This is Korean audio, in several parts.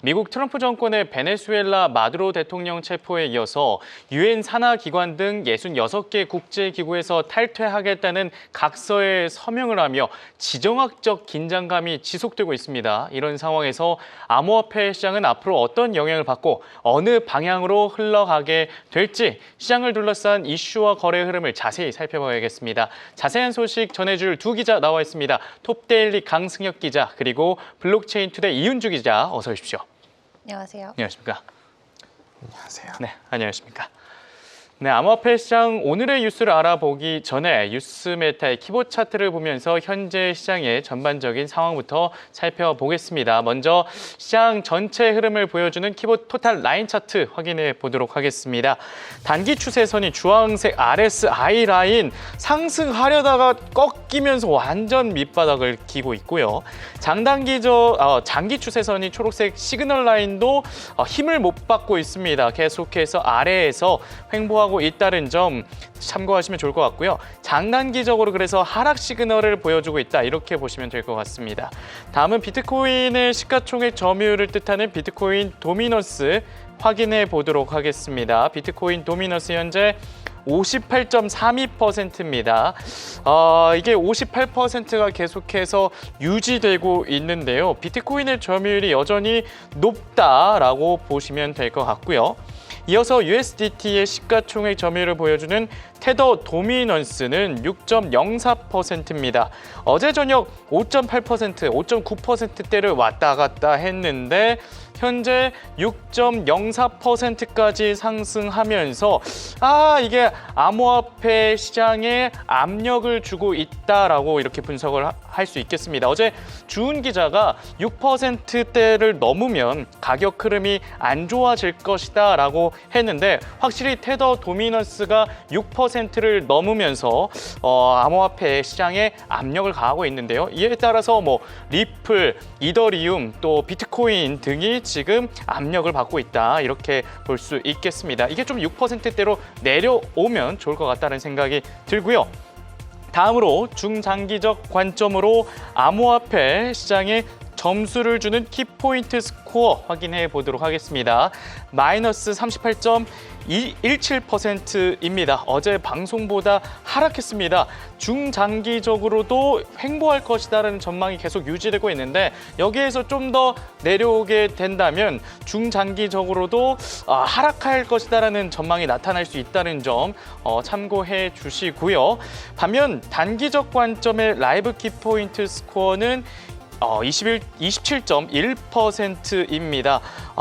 미국 트럼프 정권의 베네수엘라 마두로 대통령 체포에 이어서 유엔 산하 기관 등 66개 국제기구에서 탈퇴하겠다는 각서에 서명을 하며 지정학적 긴장감이 지속되고 있습니다. 이런 상황에서 암호화폐 시장은 앞으로 어떤 영향을 받고 어느 방향으로 흘러가게 될지 시장을 둘러싼 이슈와 거래 흐름을 자세히 살펴봐야겠습니다. 자세한 소식 전해줄 두 기자 나와 있습니다. 톱데일리 강승혁 기자 그리고 블록체인 투데이 이윤주 기자 어서 오십시오. 안녕하세요. 안녕하십니까. 안녕하세요. 네, 안녕하십니까. 네, 암호화폐 시장 오늘의 뉴스를 알아보기 전에 뉴스메타의 키보드 차트를 보면서 현재 시장의 전반적인 상황부터 살펴보겠습니다. 먼저 시장 전체 흐름을 보여주는 키보드 토탈 라인 차트 확인해 보도록 하겠습니다. 단기 추세선이 주황색 RSI 라인 상승하려다가 꺾이면서 완전 밑바닥을 기고 있고요. 장기 추세선이 초록색 시그널 라인도 힘을 못 받고 있습니다. 계속해서 아래에서 횡보하고 있다는 점 참고하시면 좋을 것 같고요. 장단기적으로 그래서 하락 시그널을 보여주고 있다 이렇게 보시면 될 것 같습니다. 다음은 비트코인의 시가총액 점유율을 뜻하는 비트코인 도미넌스 확인해 보도록 하겠습니다. 비트코인 도미넌스 현재 58.32%입니다. 이게 58%가 계속해서 유지되고 있는데요. 비트코인의 점유율이 여전히 높다라고 보시면 될 것 같고요. 이어서 USDT의 시가총액 점유율을 보여주는 테더 도미넌스는 6.04%입니다. 어제 저녁 5.8%, 5.9%대를 왔다 갔다 했는데 현재 6.04%까지 상승하면서 이게 암호화폐 시장에 압력을 주고 있다라고 이렇게 분석을 할 수 있겠습니다. 어제 주은 기자가 6%대를 넘으면 가격 흐름이 안 좋아질 것이다 라고 했는데 확실히 테더 도미넌스가 6%를 넘으면서 암호화폐 시장에 압력을 가하고 있는데요. 이에 따라서 리플, 이더리움, 또 비트코인 등이 지금 압력을 받고 있다 이렇게 볼 수 있겠습니다. 이게 좀 6%대로 내려오면 좋을 것 같다는 생각이 들고요. 다음으로 중장기적 관점으로 암호화폐 시장에 점수를 주는 키포인트 스코어 확인해 보도록 하겠습니다. 마이너스 38.17%입니다. 어제 방송보다 하락했습니다. 중장기적으로도 횡보할 것이다라는 전망이 계속 유지되고 있는데 여기에서 좀 더 내려오게 된다면 중장기적으로도 하락할 것이다라는 전망이 나타날 수 있다는 점 참고해 주시고요. 반면 단기적 관점의 라이브 키포인트 스코어는 27.1%입니다.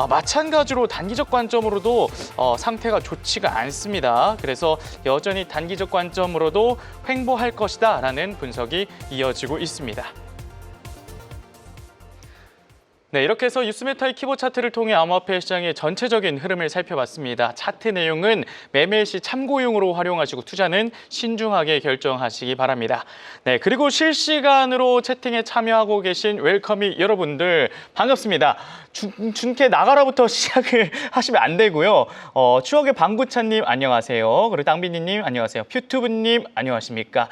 마찬가지로 단기적 관점으로도 상태가 좋지가 않습니다. 그래서 여전히 단기적 관점으로도 횡보할 것이다 라는 분석이 이어지고 있습니다. 네, 이렇게 해서 뉴스메타의 키보드 차트를 통해 암호화폐 시장의 전체적인 흐름을 살펴봤습니다. 차트 내용은 매매 시 참고용으로 활용하시고 투자는 신중하게 결정하시기 바랍니다. 네, 그리고 실시간으로 채팅에 참여하고 계신 웰커미 여러분들 반갑습니다. 준케 나가라부터 시작을 하시면 안 되고요. 추억의 방구차님 안녕하세요. 그리고 땅비니님 안녕하세요. 퓨튜브님 안녕하십니까.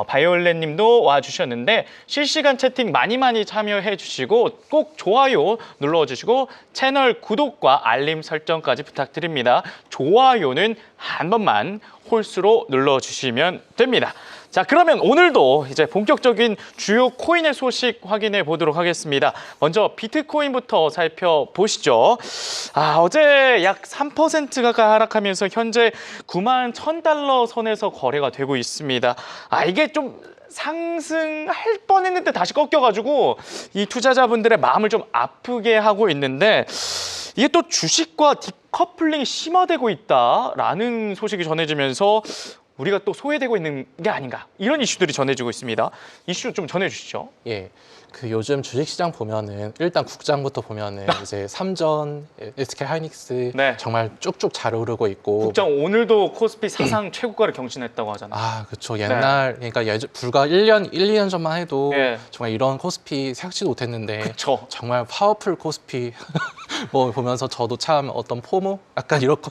바이올렛님도 와주셨는데 실시간 채팅 많이 참여해 주시고 꼭 좋아요 눌러주시고 채널 구독과 알림 설정까지 부탁드립니다. 좋아요는 한 번만 홀수로 눌러주시면 됩니다. 자, 그러면 오늘도 이제 본격적인 주요 코인의 소식 확인해 보도록 하겠습니다. 먼저 비트코인부터 살펴보시죠. 어제 약 3% 가까이 하락하면서 현재 91,000달러 선에서 거래가 되고 있습니다. 이게 좀 상승할 뻔했는데 다시 꺾여가지고 이 투자자분들의 마음을 좀 아프게 하고 있는데 이게 또 주식과 디커플링이 심화되고 있다라는 소식이 전해지면서 우리가 또 소외되고 있는 게 아닌가 이런 이슈들이 전해지고 있습니다. 이슈 좀 전해주시죠. 예, 요즘 주식시장 보면은 일단 국장부터 보면은 이제 삼전, SK 하이닉스 네. 정말 쭉쭉 잘 오르고 있고. 국장 오늘도 코스피 사상 최고가를 경신했다고 하잖아요. 그렇죠. 옛날 그러니까 불과 1년, 1, 2년 전만 해도 예. 정말 이런 코스피 생각지도 못했는데 그쵸. 정말 파워풀 코스피 보면서 저도 참 어떤 포모 약간 이렇게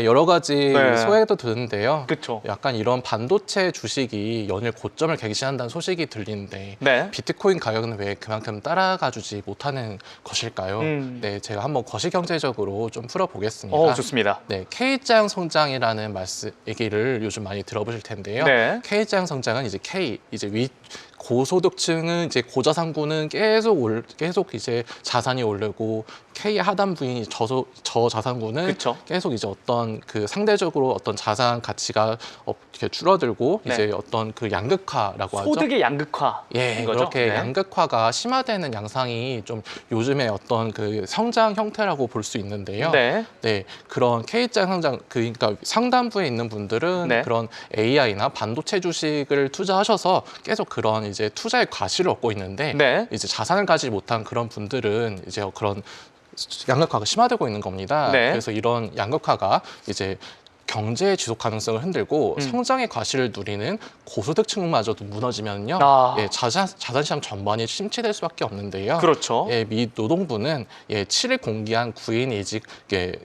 여러 가지 네. 소외도 드는데요. 그쵸. 약간 약간 이런 반도체 주식이 연일 고점을 갱신한다는 소식이 들리는데 네. 비트코인 가격은 왜 그만큼 따라가주지 못하는 것일까요? 네, 제가 한번 거시경제적으로 좀 풀어보겠습니다. 좋습니다. 네, K자형 성장이라는 얘기를 요즘 많이 들어보실 텐데요. 네. K자형 성장은 이제 고소득층은 이제 고자산군은 계속 이제 자산이 오르고 K 하단 부인 저자산군은 그쵸. 계속 이제 어떤 그 상대적으로 어떤 자산 가치가 이렇게 줄어들고 네. 이제 어떤 그 양극화라고 하죠. 소득의 양극화인 예, 거죠. 그렇게 네. 양극화가 심화되는 양상이 좀 요즘의 어떤 그 성장 형태라고 볼 수 있는데요. 네. 네, 그런 K자 성장, 그러니까 상단부에 있는 분들은 네. 그런 AI나 반도체 주식을 투자하셔서 계속 그런 이제 투자의 과실을 얻고 있는데 네. 이제 자산을 가지지 못한 그런 분들은 이제 그런 양극화가 심화되고 있는 겁니다. 네. 그래서 이런 양극화가 이제 경제의 지속 가능성을 흔들고 성장의 과실을 누리는 고소득층마저도 무너지면요, 예, 자산시장 전반이 침체될 수밖에 없는데요. 그렇죠. 예, 미 노동부는 7일 공개한 구인 이직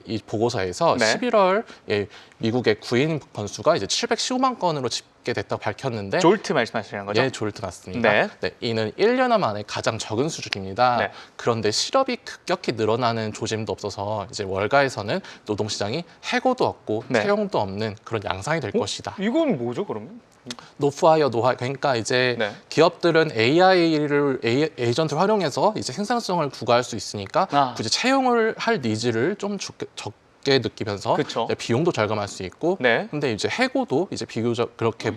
이 보고서에서 네. 11월 미국의 구인 건수가 이제 715만 건으로 집계됐다고 밝혔는데 졸트 말씀하시는 거죠? 예, 졸트 맞습니다. 네. 네, 이는 1년 만에 가장 적은 수준입니다. 네. 그런데 실업이 급격히 늘어나는 조짐도 없어서 이제 월가에서는 노동시장이 해고도 없고 네. 채용도 없는 그런 양상이 될 것이다. 이건 뭐죠, 그러면? 노프하이어 노하 그러니까 이제 네. 기업들은 에이전트를 활용해서 이제 생산성을 부과할 수 있으니까 굳이 채용을 할 니즈를 좀 적게 느끼면서 그쵸. 비용도 절감할 수 있고 네. 근데 이제 해고도 이제 비교적 그렇게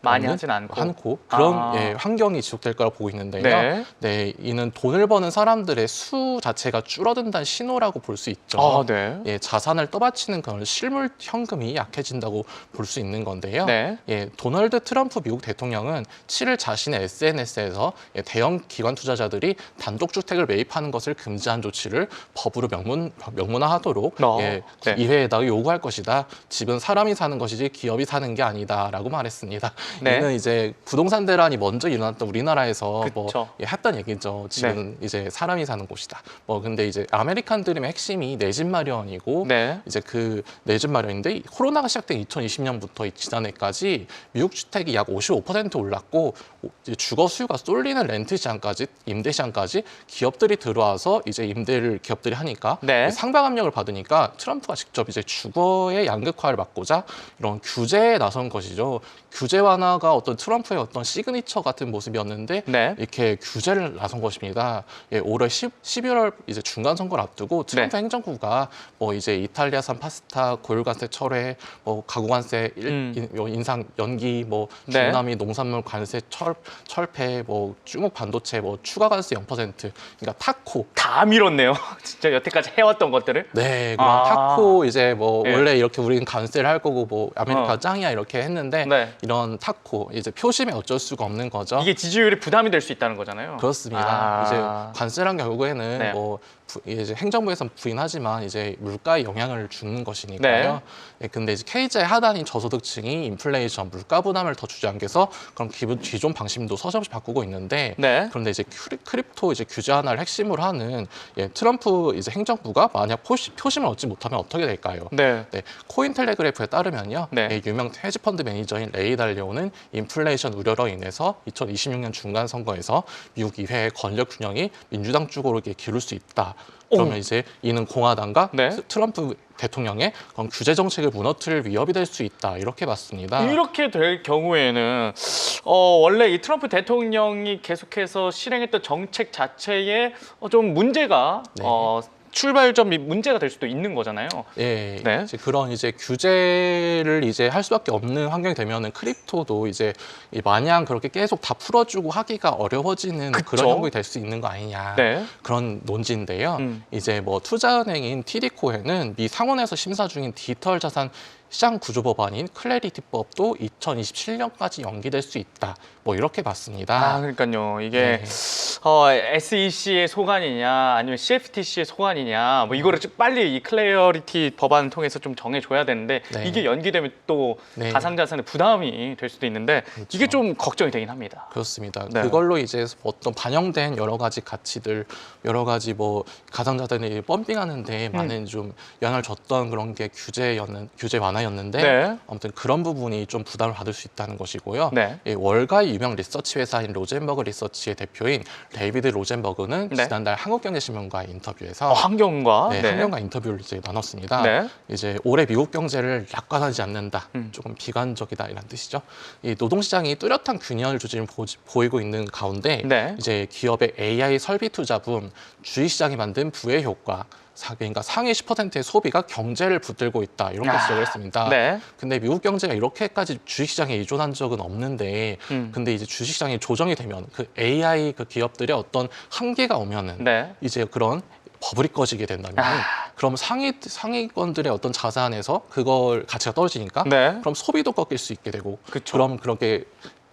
많이 없는? 하진 않고. 그런 환경이 지속될 거라고 보고 있는데요. 네. 네, 이는 돈을 버는 사람들의 수 자체가 줄어든다는 신호라고 볼 수 있죠. 네. 예, 자산을 떠받치는 그런 실물 현금이 약해진다고 볼 수 있는 건데요. 네. 예, 도널드 트럼프 미국 대통령은 7일 자신의 SNS에서 대형 기관 투자자들이 단독 주택을 매입하는 것을 금지한 조치를 법으로 명문화하도록 네. 의회에다가 요구할 것이다. 집은 사람이 사는 것이지 기업이 사는 게 아니다라고 말했습니다. 네. 이는 이제 부동산 대란이 먼저 일어났던 우리나라에서 그쵸. 했던 얘기죠. 집은 이제 사람이 사는 곳이다. 근데 이제 아메리칸 드림의 핵심이 내 집 마련이고 네. 이제 그 내 집 마련인데 코로나가 시작된 2020년부터 지난해까지 미국 주택이 약 55% 올랐고 이제 주거 수요가 쏠리는 렌트 시장까지 임대 시장까지 기업들이 들어와서 이제 임대를 기업들이 하니까 네. 상방 압력을 받으니까 트럼프가 직접 이제 주거의 양극화를 막고자 이런 규제에 나선 것이죠. 규제 완화가 어떤 트럼프의 어떤 시그니처 같은 모습이었는데 네. 이렇게 규제를 나선 것입니다. 올해 11월 이제 중간 선거를 앞두고 트럼프 네. 행정부가 이제 이탈리아산 파스타 고율관세 철회, 가구관세 인상 연기, 네. 중남미 농산물 관세 철폐, 중국 반도체 추가 관세 0%, 그러니까 타코 다 밀었네요. 진짜 여태까지 해왔던 것들을. 네, 그럼 타코 이제 예. 원래 이렇게 우리는 관세를 할 거고 아메리카 짱이야 이렇게 했는데 네. 이런 타코 이제 표심에 어쩔 수가 없는 거죠. 이게 지지율이 부담이 될 수 있다는 거잖아요. 그렇습니다. 이제 관세란 결국에는 네. 이제 행정부에서는 부인하지만 이제 물가에 영향을 주는 것이니까요. 네, 근데 이제 K자의 하단인 저소득층이 인플레이션, 물가 부담을 더 주지 않게서 그럼 기존 방침도 서서히 바꾸고 있는데 네. 그런데 이제 크립토 이제 규제 하나를 핵심으로 하는 트럼프 이제 행정부가 만약 표심을 얻지 못하면 어떻게 될까요? 네. 네, 코인텔레그래프에 따르면요, 네. 유명 헤지펀드 매니저인 레이 달리오는 인플레이션 우려로 인해서 2026년 중간 선거에서 미국 의회의 권력 균형이 민주당 쪽으로 기울을 수 있다. 그러면 이제 이는 공화당과 네. 트럼프 대통령의 규제 정책을 무너뜨릴 위협이 될 수 있다. 이렇게 봤습니다. 이렇게 될 경우에는 원래 이 트럼프 대통령이 계속해서 실행했던 정책 자체에 좀 문제가 네. 출발점이 문제가 될 수도 있는 거잖아요. 예, 네. 이제 그런 이제 규제를 이제 할 수밖에 없는 환경이 되면은 크립토도 이제 마냥 그렇게 계속 다 풀어주고 하기가 어려워지는 그쵸? 그런 형국이 될 수 있는 거 아니냐 네. 그런 논지인데요. 음. 이제 투자은행인 TD코에는 미 상원에서 심사 중인 디지털 자산 시장 구조 법안인 클래리티법도 2027년까지 연기될 수 있다. 이렇게 봤습니다. 그러니까요. 이게 네. SEC의 소관이냐 아니면 CFTC의 소관이냐 이거를 좀 빨리 이 클래리티 법안을 통해서 좀 정해줘야 되는데 네. 이게 연기되면 또 네. 가상자산에 부담이 될 수도 있는데 그렇죠. 이게 좀 걱정이 되긴 합니다. 그렇습니다. 네. 그걸로 이제 어떤 반영된 여러 가지 가치들, 여러 가지 가상자산이 펌핑하는데 많은 좀 영향을 줬던 그런 게 규제 완화였는데 인하였는데 네. 아무튼 그런 부분이 좀 부담을 받을 수 있다는 것이고요. 네. 이 월가의 유명 리서치 회사인 로젠버그 리서치의 대표인 데이비드 로젠버그는 네. 지난달 한국경제신문과의 인터뷰에서 환경과 네, 한경과 인터뷰를 이제 나눴습니다. 네. 이제 올해 미국 경제를 낙관하지 않는다, 음. 조금 비관적이다 이런 뜻이죠. 이 노동시장이 뚜렷한 균형을 조짐을 보이고 있는 가운데 네. 이제 기업의 AI 설비 투자분, 주식시장이 만든 부의 효과, 그러니까 상위 10%의 소비가 경제를 붙들고 있다 이렇게 지적을 했습니다. 네. 근데 미국 경제가 이렇게까지 주식시장에 의존한 적은 없는데, 근데 이제 주식시장이 조정이 되면 그 AI 그 기업들의 어떤 한계가 오면은 네. 이제 그런 버블이 꺼지게 된다면 그럼 상위권들의 어떤 자산에서 그걸 가치가 떨어지니까 네. 그럼 소비도 꺾일 수 있게 되고 그쵸. 그럼 그렇게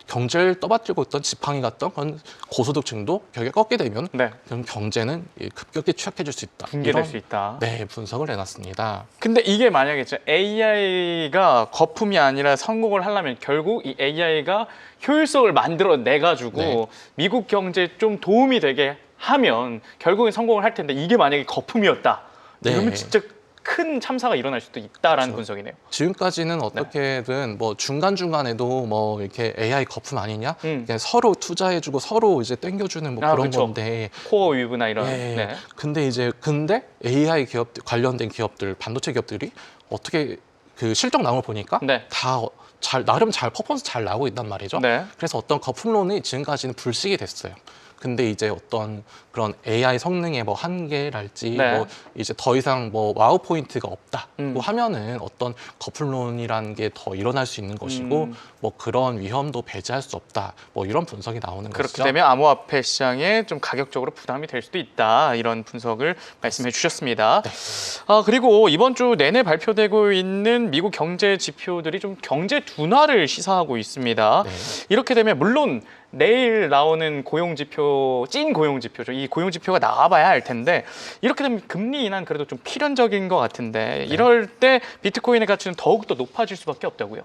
경제를 떠받들고 있던 지팡이 같던 그런 고소득층도 결국에 꺾게 되면 네. 그럼 경제는 급격히 취약해질 수 있다. 붕괴될 이런, 수 있다. 네, 분석을 내놨습니다. 근데 이게 만약에 진짜 AI가 거품이 아니라 성공을 하려면 결국 이 AI가 효율성을 만들어내 가지고 네. 미국 경제에 좀 도움이 되게 하면 결국엔 성공을 할 텐데 이게 만약에 거품이었다. 네. 이러면 진짜 큰 참사가 일어날 수도 있다라는 그렇죠. 분석이네요. 지금까지는 어떻게든 뭐 중간중간에도 뭐 이렇게 AI 거품 아니냐? 그냥 서로 투자해주고 서로 이제 땡겨주는 뭐 그런 그쵸. 건데. 코어 위브나 이런. 예. 네. 근데 AI 기업 관련된 기업들, 반도체 기업들이 어떻게 그 실적 나온 걸 보니까 네. 다 나름 잘 퍼포먼스 잘 나오고 있단 말이죠. 네. 그래서 어떤 거품론이 지금까지는 불식이 됐어요. 근데 이제 어떤 그런 AI 성능의 뭐 한계랄지 네. 뭐 이제 더 이상 뭐 와우 포인트가 없다고 하면은 어떤 거품론이라는 게 더 일어날 수 있는 것이고 뭐 그런 위험도 배제할 수 없다. 뭐 이런 분석이 나오는 그렇게 것이죠. 되면 암호화폐 시장에 좀 가격적으로 부담이 될 수도 있다. 이런 분석을 말씀해 주셨습니다. 네. 그리고 이번 주 내내 발표되고 있는 미국 경제 지표들이 좀 경제 둔화를 시사하고 있습니다. 네. 이렇게 되면 물론 내일 나오는 고용지표, 찐 고용지표죠. 이 고용지표가 나와봐야 할 텐데 이렇게 되면 금리 인하는 그래도 좀 필연적인 것 같은데 이럴 때 비트코인의 가치는 더욱더 높아질 수밖에 없다고요.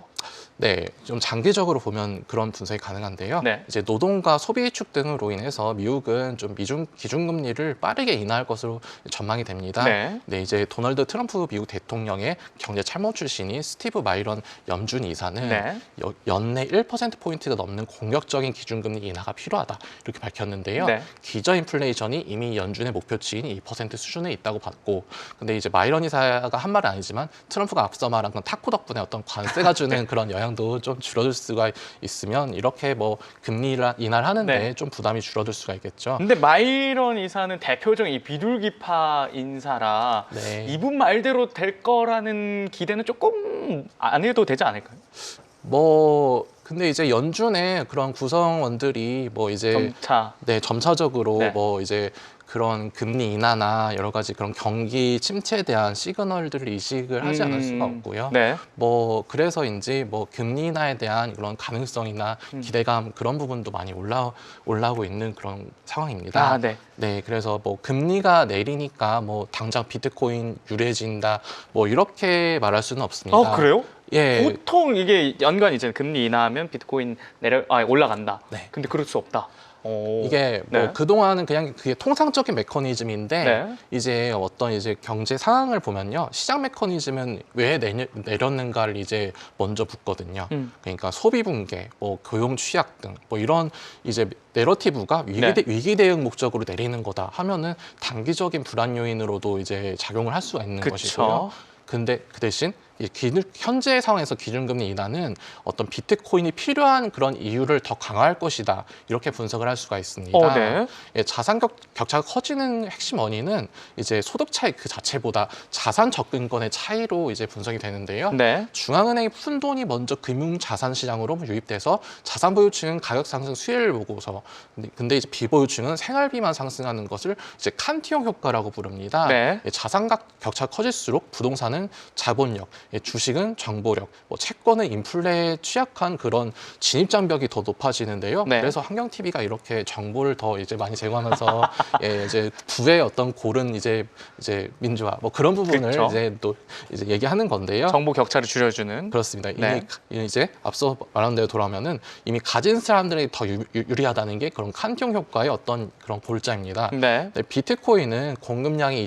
네, 좀 장기적으로 보면 그런 분석이 가능한데요. 네. 이제 노동과 소비 위축 등으로 인해서 미국은 좀 기준금리를 빠르게 인하할 것으로 전망이 됩니다. 네. 네, 이제 도널드 트럼프 미국 대통령의 경제 참모 출신인 스티브 마이런 연준 이사는 네. 연내 1%포인트가 넘는 공격적인 기준금리 인하가 필요하다 이렇게 밝혔는데요. 네. 기저 인플레이션이 이미 연준의 목표치인 2% 수준에 있다고 봤고, 근데 이제 마이런 이사가 한 말은 아니지만 트럼프가 앞서 말한 건 타코 덕분에 어떤 관세가 주는 그런 영향도 좀 줄어들 수가 있으면 이렇게 뭐 금리 인하를 하는데 네. 좀 부담이 줄어들 수가 있겠죠. 근데 마이런 이사는 대표적인 이 비둘기파 인사라 네. 이분 말대로 될 거라는 기대는 조금 안 해도 되지 않을까요? 뭐 근데 이제 연준의 그런 구성원들이 뭐 이제 점차. 네, 점차적으로 네. 뭐 이제 그런 금리 인하나 여러 가지 그런 경기 침체에 대한 시그널들을 인식을 하지 않을 수가 없고요. 네. 뭐 그래서인지 뭐 금리 인하에 대한 그런 가능성이나 기대감 그런 부분도 많이 올라오고 있는 그런 상황입니다. 네. 네, 그래서 뭐 금리가 내리니까 뭐 당장 비트코인 유리해진다 뭐 이렇게 말할 수는 없습니다. 그래요? 예. 보통 이게 연관이잖아요. 금리 인하하면 비트코인 올라간다. 네. 근데 그럴 수 없다. 이게 뭐 네. 그동안은 그냥 그게 통상적인 메커니즘인데 네. 이제 어떤 이제 경제 상황을 보면요. 시장 메커니즘은 왜 내렸는가를 이제 먼저 묻거든요. 그러니까 소비 붕괴, 뭐 고용 취약 등 뭐 이런 이제 내러티브가 위기 대응 목적으로 내리는 거다 하면은 단기적인 불안 요인으로도 이제 작용을 할 수가 있는 그쵸. 것이고요. 근데 그 대신 현재 상황에서 기준금리 인하는 어떤 비트코인이 필요한 그런 이유를 더 강화할 것이다 이렇게 분석을 할 수가 있습니다. 네. 예, 자산 격차가 커지는 핵심 원인은 이제 소득 차이 그 자체보다 자산 접근권의 차이로 이제 분석이 되는데요. 네. 중앙은행이 푼 돈이 먼저 금융 자산 시장으로 유입돼서 자산 보유층은 가격 상승 수혜를 보고서 근데 이제 비보유층은 생활비만 상승하는 것을 이제 칸티용 효과라고 부릅니다. 네. 예, 자산 격차가 커질수록 부동산은 자본력, 주식은 정보력, 뭐 채권은 인플레에 취약한 그런 진입장벽이 더 높아지는데요. 네. 그래서 환경 TV가 이렇게 정보를 더 이제 많이 제공하면서 예, 이제 부의 어떤 고른 이제 민주화 뭐 그런 부분을 그쵸. 이제 또 이제 얘기하는 건데요. 정보 격차를 줄여주는. 그렇습니다. 네. 이미 이제 앞서 말한 대로 돌아오면은 이미 가진 사람들이 더 유리하다는 게 그런 칸티용 효과의 어떤 그런 골자입니다. 네. 네, 비트코인은 공급량이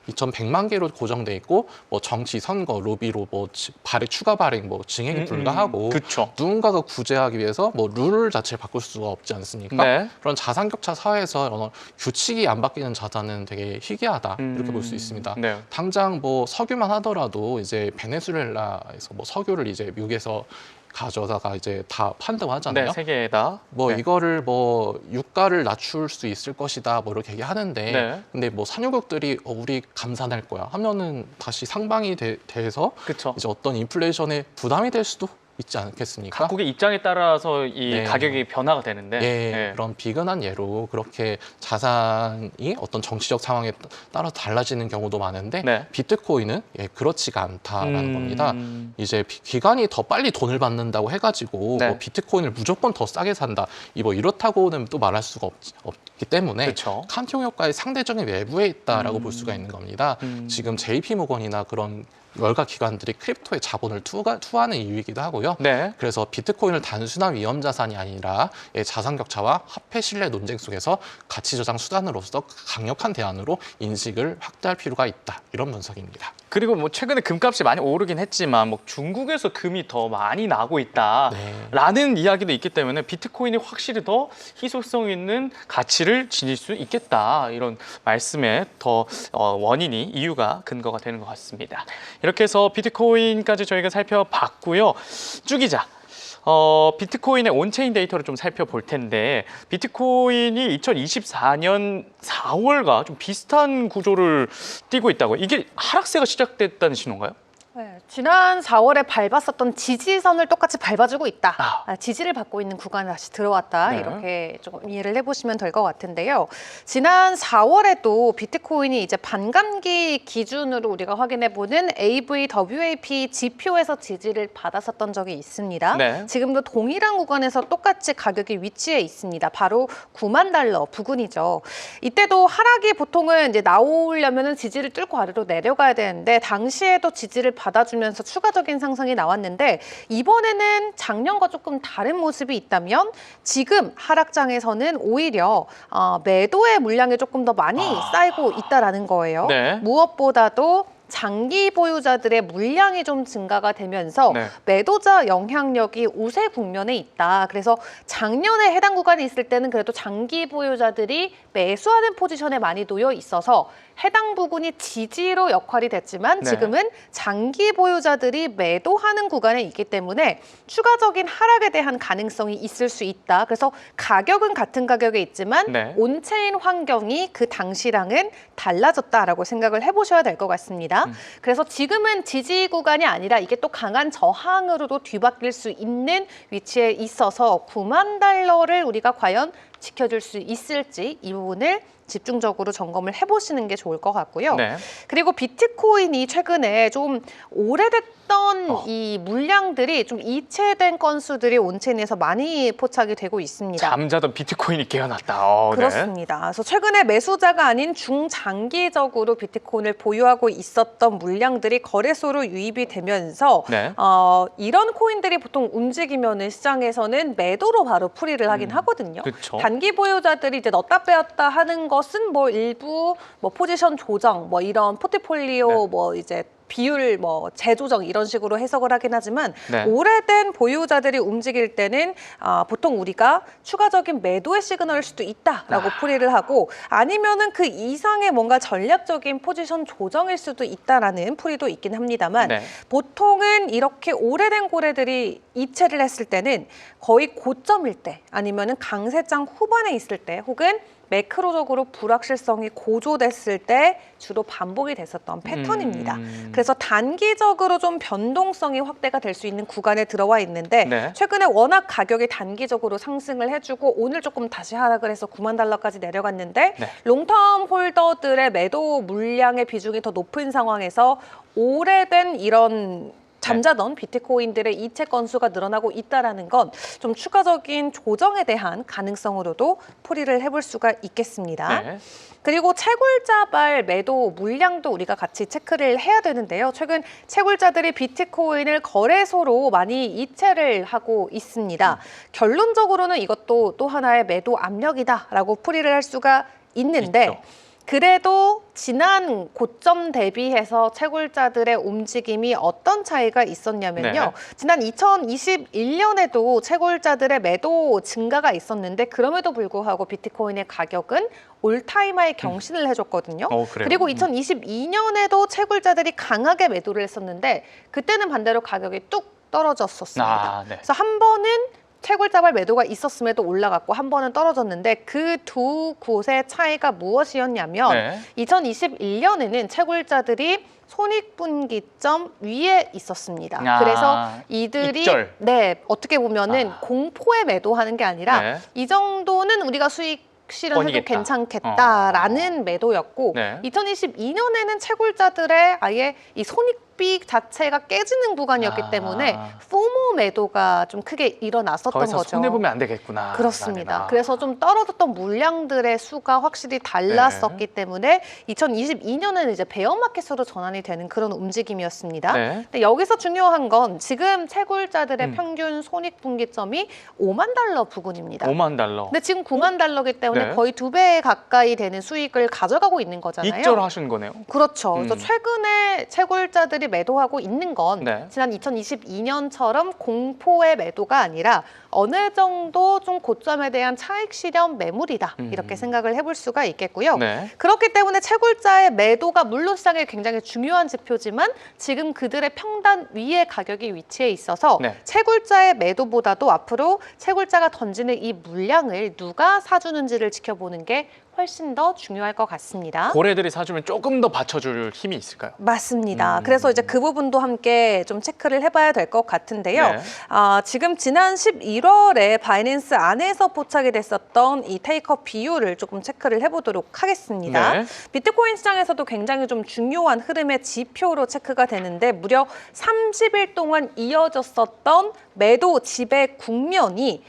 2,100만 개로 고정돼 있고 뭐 정치, 선거, 로비로 뭐 발행 추가 발행, 뭐 증액이 불가하고 그렇죠. 누군가가 구제하기 위해서 뭐 룰 자체를 바꿀 수가 없지 않습니까? 네. 그런 자산 격차 사회에서 이런 규칙이 안 바뀌는 자산은 되게 희귀하다 이렇게 볼 수 있습니다. 네. 당장 뭐 석유만 하더라도 이제 베네수엘라에서 뭐 석유를 이제 미국에서 가져다가 이제 다 판다고 하잖아요. 네, 세계에다. 뭐 네. 이거를 뭐 유가를 낮출 수 있을 것이다 뭐 이렇게 얘기하는데 네. 근데 뭐 산유국들이 우리 감산할 거야 하면은 다시 상방이 돼서 그렇죠. 이제 어떤 인플레이션에 부담이 될 수도 있지 않겠습니까? 각국의 입장에 따라서 이 네. 가격이 변화가 되는데. 예, 네. 그런 비근한 예로 그렇게 자산이 어떤 정치적 상황에 따라 달라지는 경우도 많은데 네. 비트코인은 그렇지가 않다라는 겁니다. 이제 기관이 더 빨리 돈을 받는다고 해가지고 네. 뭐 비트코인을 무조건 더 싸게 산다. 뭐 이렇다고는 또 말할 수가 없기 때문에 그렇죠. 칸통 효과의 상대적인 외부에 있다라고 볼 수가 있는 겁니다. 지금 JP 모건이나 그런 월가 기관들이 크립토에 자본을 투하하는 이유이기도 하고요. 네. 그래서 비트코인을 단순한 위험 자산이 아니라 자산 격차와 화폐 신뢰 논쟁 속에서 가치 저장 수단으로서 강력한 대안으로 인식을 확대할 필요가 있다. 이런 분석입니다. 그리고 뭐 최근에 금값이 많이 오르긴 했지만 뭐 중국에서 금이 더 많이 나고 있다라는 이야기도 있기 때문에 비트코인이 확실히 더 희소성 있는 가치를 지닐 수 있겠다 이런 말씀에 더 원인이 이유가 근거가 되는 것 같습니다. 이렇게 해서 비트코인까지 저희가 살펴봤고요. 쭈 기자. 비트코인의 온체인 데이터를 좀 살펴볼 텐데 비트코인이 2024년 4월과 좀 비슷한 구조를 띠고 있다고요. 이게 하락세가 시작됐다는 신호인가요? 네, 지난 4월에 밟았었던 지지선을 똑같이 밟아주고 있다. 아. 지지를 받고 있는 구간에 다시 들어왔다. 네. 이렇게 조금 이해를 해보시면 될 것 같은데요. 지난 4월에도 비트코인이 이제 반감기 기준으로 우리가 확인해보는 AVWAP 지표에서 지지를 받았었던 적이 있습니다. 네. 지금도 동일한 구간에서 똑같이 가격이 위치해 있습니다. 바로 9만 달러 부근이죠. 이때도 하락이 보통은 이제 나오려면은 지지를 뚫고 아래로 내려가야 되는데 당시에도 지지를 받아주면서 추가적인 상승이 나왔는데 이번에는 작년과 조금 다른 모습이 있다면 지금 하락장에서는 오히려 매도의 물량이 조금 더 많이 쌓이고 있다라는 거예요. 네. 무엇보다도 장기 보유자들의 물량이 좀 증가가 되면서 네. 매도자 영향력이 우세 국면에 있다. 그래서 작년에 해당 구간이 있을 때는 그래도 장기 보유자들이 매수하는 포지션에 많이 놓여 있어서 해당 부분이 지지로 역할이 됐지만 네. 지금은 장기 보유자들이 매도하는 구간에 있기 때문에 추가적인 하락에 대한 가능성이 있을 수 있다. 그래서 가격은 같은 가격에 있지만 네. 온체인 환경이 그 당시랑은 달라졌다라고 생각을 해보셔야 될 것 같습니다. 그래서 지금은 지지 구간이 아니라 이게 또 강한 저항으로도 뒤바뀔 수 있는 위치에 있어서 9만 달러를 우리가 과연 지켜줄 수 있을지 이 부분을 집중적으로 점검을 해보시는 게 좋을 것 같고요. 네. 그리고 비트코인이 최근에 좀 오래됐던 이 물량들이 좀 이체된 건수들이 온체인에서 많이 포착이 되고 있습니다. 잠자던 비트코인이 깨어났다. 네. 그렇습니다. 그래서 최근에 매수자가 아닌 중장기적으로 비트코인을 보유하고 있었던 물량들이 거래소로 유입이 되면서 네. 이런 코인들이 보통 움직이면은 시장에서는 매도로 바로 풀이를 하긴 하거든요. 그쵸. 단기 보유자들이 이제 넣었다 빼었다 하는 것은 뭐 일부 뭐 포지션 조정, 뭐 이런 포트폴리오 네. 뭐 이제 비율 뭐 재조정 이런 식으로 해석을 하긴 하지만 네. 오래된 보유자들이 움직일 때는 보통 우리가 추가적인 매도의 시그널일 수도 있다라고 풀이를 하고 아니면은 그 이상의 뭔가 전략적인 포지션 조정일 수도 있다라는 풀이도 있긴 합니다만 네. 보통은 이렇게 오래된 고래들이 이체를 했을 때는 거의 고점일 때 아니면은 강세장 후반에 있을 때 혹은 매크로적으로 불확실성이 고조됐을 때 주로 반복이 됐었던 패턴입니다. 그래서 단기적으로 좀 변동성이 확대가 될 수 있는 구간에 들어와 있는데 네. 최근에 워낙 가격이 단기적으로 상승을 해주고 오늘 조금 다시 하락을 해서 9만 달러까지 내려갔는데 네. 롱텀 홀더들의 매도 물량의 비중이 더 높은 상황에서 오래된 이런 잠자던 비트코인들의 이체 건수가 늘어나고 있다는 건 좀 추가적인 조정에 대한 가능성으로도 풀이를 해볼 수가 있겠습니다. 네. 그리고 채굴자발 매도 물량도 우리가 같이 체크를 해야 되는데요. 최근 채굴자들이 비트코인을 거래소로 많이 이체를 하고 있습니다. 결론적으로는 이것도 또 하나의 매도 압력이다라고 풀이를 할 수가 있는데 있죠. 그래도 지난 고점 대비해서 채굴자들의 움직임이 어떤 차이가 있었냐면요. 네. 지난 2021년에도 채굴자들의 매도 증가가 있었는데 그럼에도 불구하고 비트코인의 가격은 올타임하이 경신을 해줬거든요. 그래요? 그리고 2022년에도 채굴자들이 강하게 매도를 했었는데 그때는 반대로 가격이 뚝 떨어졌었습니다. 네. 그래서 한 번은 채굴자발 매도가 있었음에도 올라갔고 한 번은 떨어졌는데 그 두 곳의 차이가 무엇이었냐면 네. 2021년에는 채굴자들이 손익분기점 위에 있었습니다. 아, 그래서 이들이 익절. 어떻게 보면은 공포에 매도하는 게 아니라 네. 이 정도는 우리가 수익 실현해도 번이겠다. 괜찮겠다라는 매도였고 네. 2022년에는 채굴자들의 아예 이 손익비 자체가 깨지는 구간이었기 때문에 포모 매도가 좀 크게 일어났었던 더 이상 거죠. 손해보면 안 되겠구나. 그렇습니다. 라는. 그래서 좀 떨어졌던 물량들의 수가 확실히 달랐었기 때문에 2022년에는 이제 베어마켓으로 전환이 되는 그런 움직임이었습니다. 네. 근데 여기서 중요한 건 지금 채굴자들의 음. 평균 손익분기점이 5만 달러 부근입니다. 5만 달러. 근데 지금 9만 달러기 때문에 네. 거의 2배 가까이 되는 수익을 가져가고 있는 거잖아요. 익절하신 거네요. 그렇죠. 그래서 음. 최근에 채굴자들이 매도하고 있는 건 네. 지난 2022년처럼 공포의 매도가 아니라 어느 정도 좀 고점에 대한 차익 실현 매물이다. 이렇게 생각을 해볼 수가 있겠고요. 네. 그렇기 때문에 채굴자의 매도가 물론 시장에 굉장히 중요한 지표지만 지금 그들의 평단 위에 가격이 위치해 있어서 네. 채굴자의 매도보다도 앞으로 채굴자가 던지는 이 물량을 누가 사주는지를 지켜보는 게 훨씬 더 중요할 것 같습니다. 고래들이 사주면 조금 더 받쳐줄 힘이 있을까요? 맞습니다. 그래서 이제 그 부분도 함께 좀 체크를 해봐야 될 것 같은데요. 네. 지금 지난 11월에 바이낸스 안에서 포착이 됐었던 이 테이크업 비율을 조금 체크를 해보도록 하겠습니다. 네. 비트코인 시장에서도 굉장히 좀 중요한 흐름의 지표로 체크가 되는데 무려 30일 동안 이어졌었던 매도 지배 국면이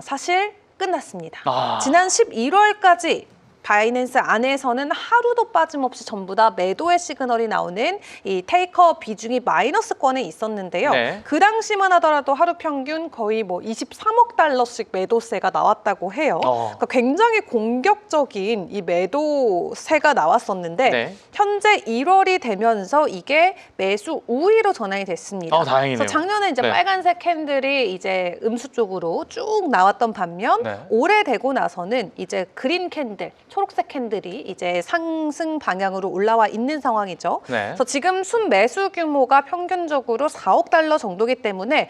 사실 끝났습니다. 지난 11월까지 바이낸스 안에서는 하루도 빠짐없이 전부 다 매도의 시그널이 나오는 이 테이크업 비중이 마이너스권에 있었는데요. 네. 그 당시만 하더라도 하루 평균 거의 뭐 23억 달러씩 매도세가 나왔다고 해요. 그러니까 굉장히 공격적인 이 매도세가 나왔었는데 네. 현재 1월이 되면서 이게 매수 우위로 전환이 됐습니다. 다행이네요. 그래서 작년에 이제 네. 빨간색 캔들이 이제 음수 쪽으로 쭉 나왔던 반면 네. 올해 되고 나서는 이제 그린 캔들, 초록색 캔들이 이제 상승 방향으로 올라와 있는 상황이죠. 네. 그래서 지금 순매수 규모가 평균적으로 4억 달러 정도기 때문에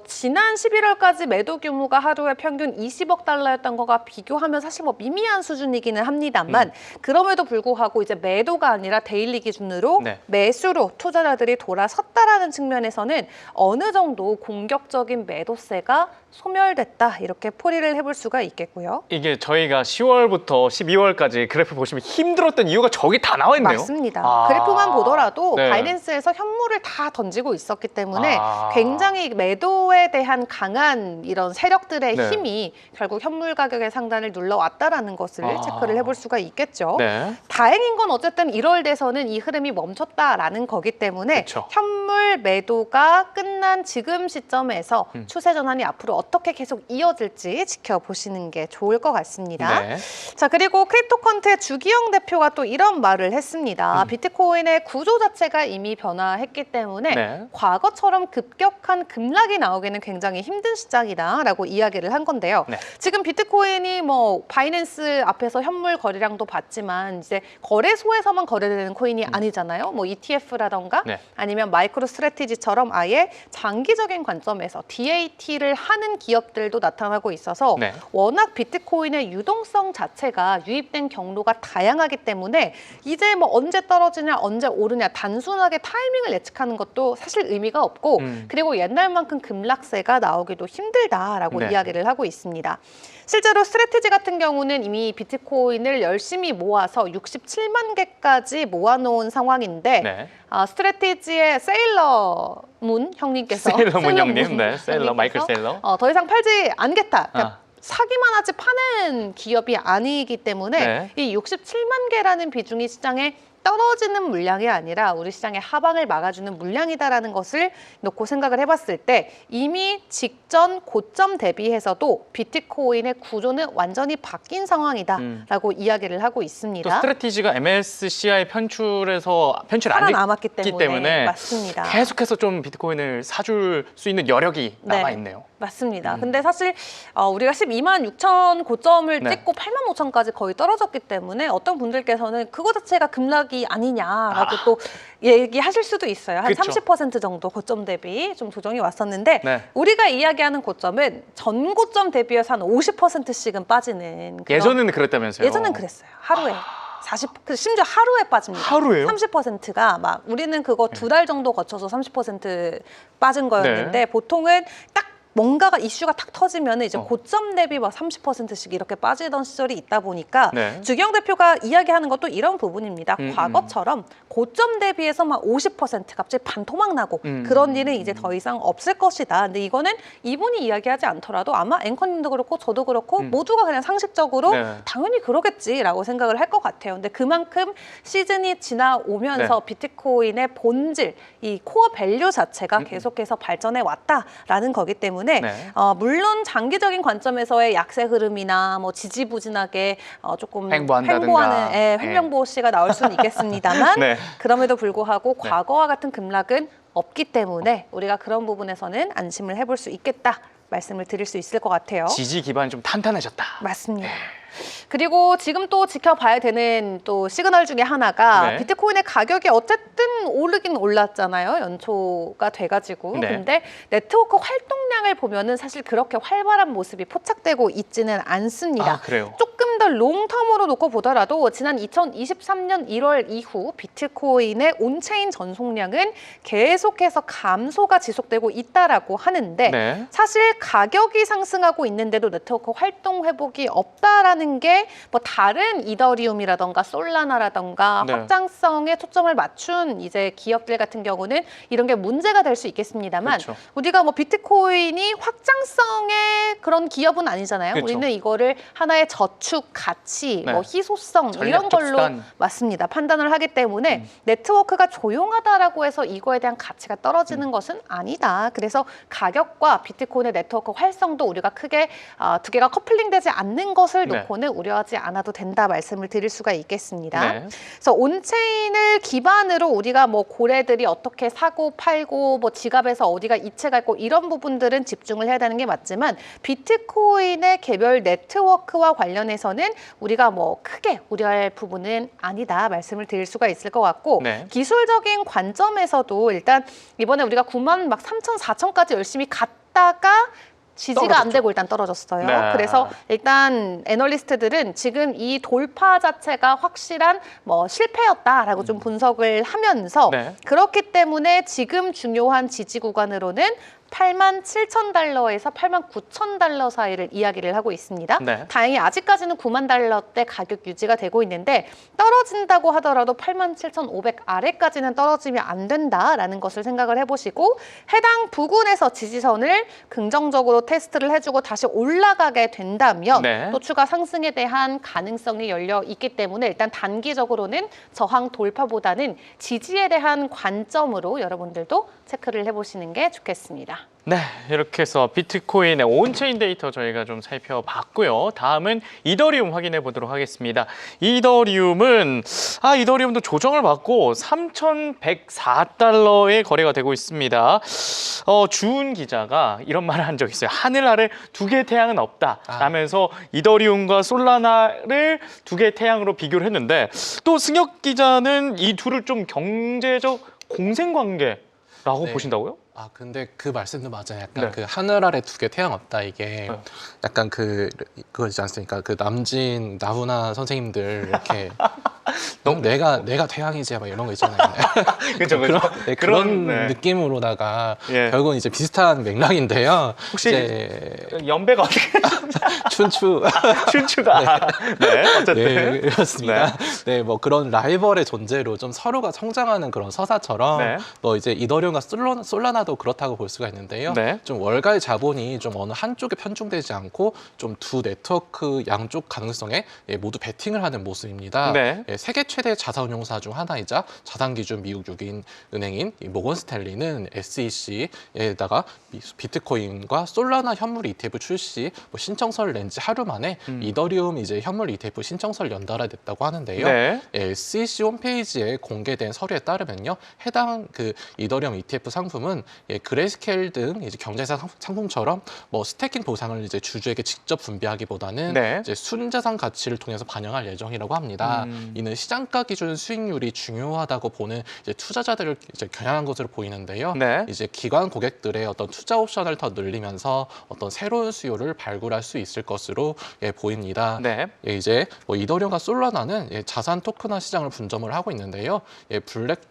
지난 11월까지 매도 규모가 하루에 평균 20억 달러였던 거가 비교하면 사실 뭐 미미한 수준이기는 합니다만 그럼에도 불구하고 이제 매도가 아니라 데일리 기준으로 네. 매수로 투자자들이 돌아섰다라는 측면에서는 어느 정도 공격적인 매도세가 소멸됐다 이렇게 포리를 해볼 수가 있겠고요. 이게 저희가 10월부터 12월까지 그래프 보시면 힘들었던 이유가 저기 다 나와 있네요. 맞습니다. 그래프만 보더라도 네. 바이낸스에서 현물을 다 던지고 있었기 때문에 아. 굉장히 매도에 대한 강한 이런 세력들의 네. 힘이 결국 현물 가격의 상단을 눌러왔다라는 것을 체크를 해볼 수가 있겠죠. 네. 다행인 건 어쨌든 1월 돼서는 이 흐름이 멈췄다라는 거기 때문에 그쵸. 현물 매도가 끝난 지금 시점에서 추세 전환이 앞으로 어떻게 계속 이어질지 지켜보시는 게 좋을 것 같습니다. 네. 자, 그리고 크립토컨트의 주기영 대표가 또 이런 말을 했습니다. 비트코인의 구조 자체가 이미 변화했기 때문에 네. 과거처럼 급격한 급락이 나오기는 굉장히 힘든 시장이다라고 이야기를 한 건데요. 네. 지금 비트코인이 뭐 바이낸스 앞에서 현물 거래량도 봤지만 이제 거래소에서만 거래되는 코인이 아니잖아요. 뭐 ETF라던가 네. 아니면 마이크로 스트래티지처럼 아예 장기적인 관점에서 DAT를 하는 기업들도 나타나고 있어서 네. 워낙 비트코인의 유동성 자체가 유입된 경로가 다양하기 때문에 이제 뭐 언제 떨어지냐 언제 오르냐 단순하게 타이밍을 예측하는 것도 사실 의미가 없고 그리고 옛날만큼 급락세가 나오기도 힘들다라고 네. 이야기를 하고 있습니다. 실제로 스트래티지 같은 경우는 이미 비트코인을 열심히 모아서 67만 개까지 모아놓은 상황인데 네. 스트래티지의 세일러문 형님께서 세일러문 형님, 네, 형님께서 세일러 마이클 세일러. 더 이상 팔지 않겠다. 그러니까 사기만 하지 파는 기업이 아니기 때문에 네. 이 67만 개라는 비중이 시장에 떨어지는 물량이 아니라 우리 시장의 하방을 막아주는 물량이다라는 것을 놓고 생각을 해봤을 때 이미 직전 고점 대비해서도 비트코인의 구조는 완전히 바뀐 상황이다라고 이야기를 하고 또 있습니다. 스트래티지가 MSCI 편출에서 편출 안 살아남았기 됐기 때문에, 때문에 맞습니다. 계속해서 좀 비트코인을 사줄 수 있는 여력이 네. 남아있네요. 맞습니다. 근데 사실 우리가 12만 6천 고점을 네. 찍고 8만 5천까지 거의 떨어졌기 때문에 어떤 분들께서는 그거 자체가 급락이 아니냐라고 또 얘기하실 수도 있어요. 한 그쵸. 30% 정도 고점 대비 좀 조정이 왔었는데 네. 우리가 이야기하는 고점은 전 고점 대비해서 한 50%씩은 빠지는 그런, 예전에는 그랬다면서요? 예전엔 그랬어요. 하루에. 심지어 하루에 빠집니다. 하루에요? 30%가 막 우리는 그거 2달 정도 거쳐서 30% 빠진 거였는데 네. 보통은 딱 뭔가가 이슈가 탁 터지면 이제 어. 고점 대비 막 30%씩 이렇게 빠지던 시절이 있다 보니까 네. 주기영 대표가 이야기하는 것도 이런 부분입니다. 음, 과거처럼 고점 대비해서 막 50% 갑자기 반토막 나고 음. 그런 일은 이제 더 이상 없을 것이다. 근데 이거는 이분이 이야기하지 않더라도 아마 앵커님도 그렇고 저도 그렇고 모두가 그냥 상식적으로 네. 당연히 그러겠지라고 생각을 할 것 같아요. 근데 그만큼 시즌이 지나오면서 네. 비트코인의 본질, 이 코어 밸류 자체가 계속해서 발전해 왔다라는 거기 때문에 네. 물론 장기적인 관점에서의 약세 흐름이나 뭐 지지부진하게 조금 횡보한다든가. 횡보하는 횡령보 씨가 나올 수는 있겠습니다만 네. 그럼에도 불구하고 네. 과거와 같은 급락은 없기 때문에 우리가 그런 부분에서는 안심을 해볼 수 있겠다 말씀을 드릴 수 있을 것 같아요. 지지 기반이 좀 탄탄해졌다. 맞습니다. 그리고 지금 또 지켜봐야 되는 또 시그널 중에 하나가 네. 비트코인의 가격이 어쨌든 오르긴 올랐잖아요. 연초가 돼가지고. 네. 근데 네트워크 활동량을 보면은 사실 그렇게 활발한 모습이 포착되고 있지는 않습니다. 아, 그래요? 조금 더 롱텀으로 놓고 보더라도 지난 2023년 1월 이후 비트코인의 온체인 전송량은 계속해서 감소가 지속되고 있다라고 하는데 네. 사실 가격이 상승하고 있는데도 네트워크 활동 회복이 없다라는 게 뭐 다른 이더리움이라던가 솔라나라던가 네. 확장성에 초점을 맞춘 이제 기업들 같은 경우는 이런 게 문제가 될 수 있겠습니다만 그렇죠. 우리가 뭐 비트코인이 확장성의 그런 기업은 아니잖아요. 그렇죠. 우리는 이거를 하나의 저축 가치, 네. 뭐 희소성 이런 전략적 걸로 수단. 맞습니다. 판단을 하기 때문에 네트워크가 조용하다라고 해서 이거에 대한 가치가 떨어지는 것은 아니다. 그래서 가격과 비트코인의 네트워크 활성도 우리가 크게 두 개가 커플링되지 않는 것을 네. 놓고는 우려하지 않아도 된다 말씀을 드릴 수가 있겠습니다. 네. 그래서 온체인을 기반으로 우리가 뭐 고래들이 어떻게 사고 팔고 뭐 지갑에서 어디가 이체가 있고 이런 부분들은 집중을 해야 되는 게 맞지만 비트코인의 개별 네트워크와 관련해서는 우리가 뭐 크게 우려할 부분은 아니다 말씀을 드릴 수가 있을 것 같고 네. 기술적인 관점에서도 일단 이번에 우리가 9만 막 3천, 4천까지 열심히 갔다가 지지가 안 떨어졌죠. 되고 일단 떨어졌어요. 네. 그래서 일단 애널리스트들은 지금 이 돌파 자체가 확실한 뭐 실패였다라고 좀 분석을 하면서 네. 그렇기 때문에 지금 중요한 지지 구간으로는 8만 7천 달러에서 8만 9천 달러 사이를 이야기를 하고 있습니다. 네. 다행히 아직까지는 9만 달러대 가격 유지가 되고 있는데 떨어진다고 하더라도 8만 7천 500 아래까지는 떨어지면 안 된다라는 것을 생각을 해보시고 해당 부근에서 지지선을 긍정적으로 테스트를 해주고 다시 올라가게 된다면 네. 또 추가 상승에 대한 가능성이 열려 있기 때문에 일단 단기적으로는 저항 돌파보다는 지지에 대한 관점으로 여러분들도 체크를 해보시는 게 좋겠습니다. 네, 이렇게 해서 비트코인의 온체인 데이터 저희가 좀 살펴봤고요. 다음은 이더리움 확인해 보도록 하겠습니다. 이더리움도 조정을 받고 3,104달러에 거래가 되고 있습니다. 주은 기자가 이런 말을 한 적이 있어요. 하늘 아래 두 개의 태양은 없다 라면서 이더리움과 솔라나를 두 개의 태양으로 비교를 했는데 또 승혁 기자는 이 둘을 좀 경제적 공생관계라고 네. 보신다고요? 근데 그 말씀도 맞아요. 약간 네. 그 하늘 아래 두 개 태양 없다 이게 네. 약간 그거지 않습니까? 그 남진 나훈아 선생님들 이렇게 내가 태양이지 막 이런 거 있잖아요. 그렇죠, 그런 네. 느낌으로다가 예. 결국은 이제 비슷한 맥락인데요. 혹시 이제 연배가 어떻게 춘추. 춘추가. 네, 어쨌든. 네, 그렇습니다. 네, 뭐 그런 라이벌의 존재로 좀 서로가 성장하는 그런 서사처럼 네. 뭐 이제 이더리움과 솔라나도 그렇다고 볼 수가 있는데요. 네. 좀 월가의 자본이 좀 어느 한쪽에 편중되지 않고 좀 두 네트워크 양쪽 가능성에 모두 베팅을 하는 모습입니다. 네. 세계 최대 자산운용사 중 하나이자 자산 기준 미국 6인 은행인 이 모건 스탠리는 SEC에다가 비트코인과 솔라나 현물 ETF 출시 뭐 신청서를 낸 지 하루 만에 이더리움 이제 현물 ETF 신청서를 연달아냈다고 하는데요. 네. SEC 홈페이지에 공개된 서류에 따르면요, 해당 그 이더리움 ETF 상품은 그레이스케일 등 이제 경제자 상품처럼 뭐 스태킹 보상을 이제 주주에게 직접 분배하기보다는 네. 이제 순자산 가치를 통해서 반영할 예정이라고 합니다. 이는 시장가 기준 수익률이 중요하다고 보는 이제 투자자들을 이제 겨냥한 것으로 보이는데요. 네. 이제 기관 고객들의 어떤 투자 옵션을 더 늘리면서 어떤 새로운 수요를 발굴할 수 있을 것으로 보입니다. 네. 이제 뭐 이더리움과 솔라나는 자산 토큰화 시장을 분점을 하고 있는데요.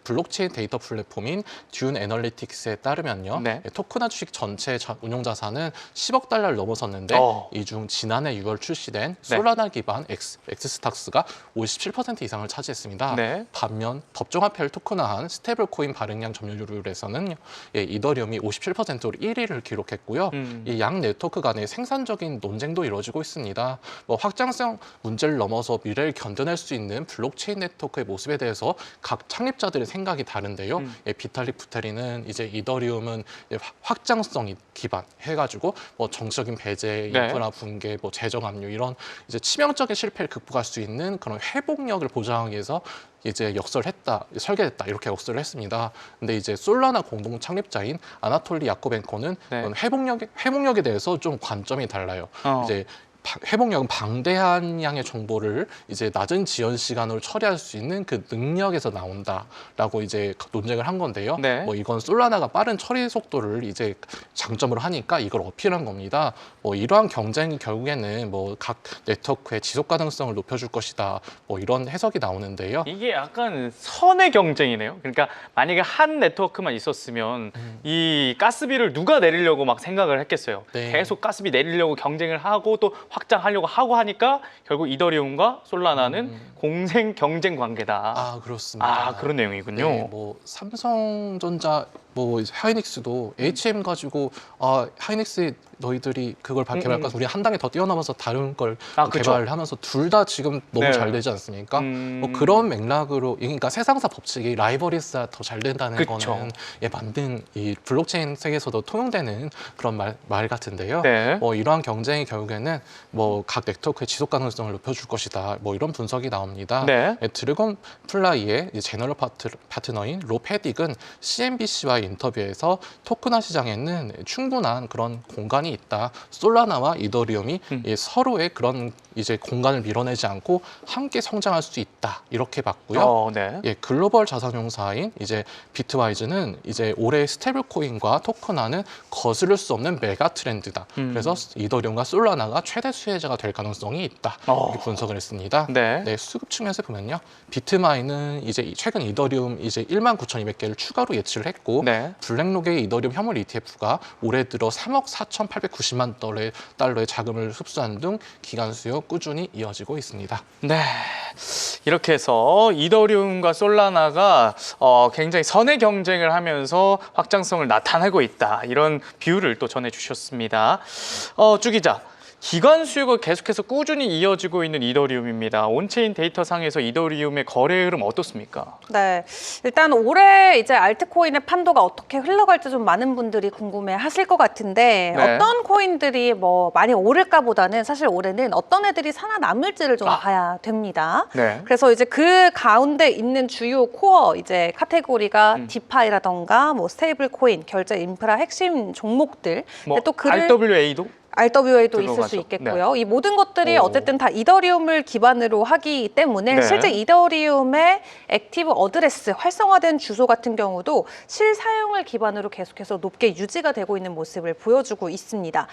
블록체인 데이터 플랫폼인 듄 애널리틱스에 따르면요, 네. 토큰화 주식 전체 운용 자산은 10억 달러를 넘어섰는데 이 중 지난해 6월 출시된 솔라나 기반 엑스스탁스가 57% 이상을 차지했습니다. 네. 반면 법정화폐를 토큰화한 스테이블 코인 발행량 점유율에서는 이더리움이 57%로 1위를 기록했고요. 이 양 네트워크 간의 생산적인 논쟁도 이루어지고 있습니다. 뭐 확장성 문제를 넘어서 미래를 견뎌낼 수 있는 블록체인 네트워크의 모습에 대해서 각 창립자들의 생각이 다른데요. 비탈릭 부테린은 이제 이더리움은 확장성이 기반 해가지고 뭐 정치적인 배제, 인프라 붕괴, 뭐 재정 압류 이런 이제 치명적인 실패를 극복할 수 있는 그런 회복력을 보장하기 위해서 이제 설계했다 이렇게 역설을 했습니다. 근데 이제 솔라나 공동 창립자인 아나톨리 야코벤코는 회복력에 대해서 좀 관점이 달라요. 이제 회복력은 방대한 양의 정보를 이제 낮은 지연 시간으로 처리할 수 있는 그 능력에서 나온다라고 이제 논쟁을 한 건데요. 네. 뭐 이건 솔라나가 빠른 처리 속도를 이제 장점으로 하니까 이걸 어필한 겁니다. 뭐 이러한 경쟁이 결국에는 뭐 각 네트워크의 지속 가능성을 높여줄 것이다. 뭐 이런 해석이 나오는데요. 이게 약간 선의 경쟁이네요. 그러니까 만약에 한 네트워크만 있었으면 이 가스비를 누가 내리려고 막 생각을 했겠어요. 네. 계속 가스비 내리려고 경쟁을 하고 또 확장하려고 하고 하니까 결국 이더리움과 솔라나는 공생 경쟁 관계다. 아, 그렇습니다. 아, 그런 내용이군요. 네, 뭐 삼성전자 뭐 하이닉스도 HM 가지고 하이닉스 너희들이 그걸 개발할까? 우리 한 단계 더 뛰어넘어서 다른 걸 개발을 하면서 둘 다 지금 너무 잘 되지 않습니까? 뭐 그런 맥락으로, 그러니까 세상사 법칙이 라이벌이스야 더 잘 된다는 거는 만든 이 블록체인 세계에서도 통용되는 그런 말 같은데요. 네. 뭐 이러한 경쟁이 결국에는 뭐 각 네트워크의 지속 가능성을 높여줄 것이다. 뭐 이런 분석이 나옵니다. 네. 드래곤 플라이의 제너럴 파트너인 로 패딕은 CNBC와 인터뷰에서 토큰화 시장에는 충분한 그런 공간이 있다. 솔라나와 이더리움이 서로의 그런 이제 공간을 밀어내지 않고 함께 성장할 수 있다. 이렇게 봤고요. 네. 글로벌 자산용사인 이제 비트와이즈는 이제 올해 스테이블 코인과 토큰화는 거스를 수 없는 메가 트렌드다. 그래서 이더리움과 솔라나가 최대 수혜자가 될 가능성이 있다. 이렇게 분석을 했습니다. 네. 수급 측면에서 보면요, 비트마인은 이제 최근 이더리움 이제 19,200개를 추가로 예측을 했고, 블랙록의 이더리움 현물 ETF가 올해 들어 3억 4,890만 달러의 자금을 흡수한 등 기간 수요 꾸준히 이어지고 있습니다. 네, 이렇게 해서 이더리움과 솔라나가 굉장히 선의 경쟁을 하면서 확장성을 나타내고 있다. 이런 비유를 또 전해주셨습니다. 주 기자. 기관 수요가 계속해서 꾸준히 이어지고 있는 이더리움입니다. 온체인 데이터 상에서 이더리움의 거래 흐름 어떻습니까? 네, 일단 올해 이제 알트코인의 판도가 어떻게 흘러갈지 좀 많은 분들이 궁금해하실 것 같은데 어떤 코인들이 뭐 많이 오를까보다는 사실 올해는 어떤 애들이 살아남을지를 좀 봐야 됩니다. 그래서 이제 그 가운데 있는 주요 코어 이제 카테고리가 디파이라던가 뭐 스테이블 코인, 결제 인프라 핵심 종목들, 또 RWA도? RWA도 있을 수 있겠고요. 이 모든 것들이 어쨌든 다 이더리움을 기반으로 하기 때문에 실제 이더리움의 액티브 어드레스, 활성화된 주소 같은 경우도 실사용을 기반으로 계속해서 높게 유지가 되고 있는 모습을 보여주고 있습니다.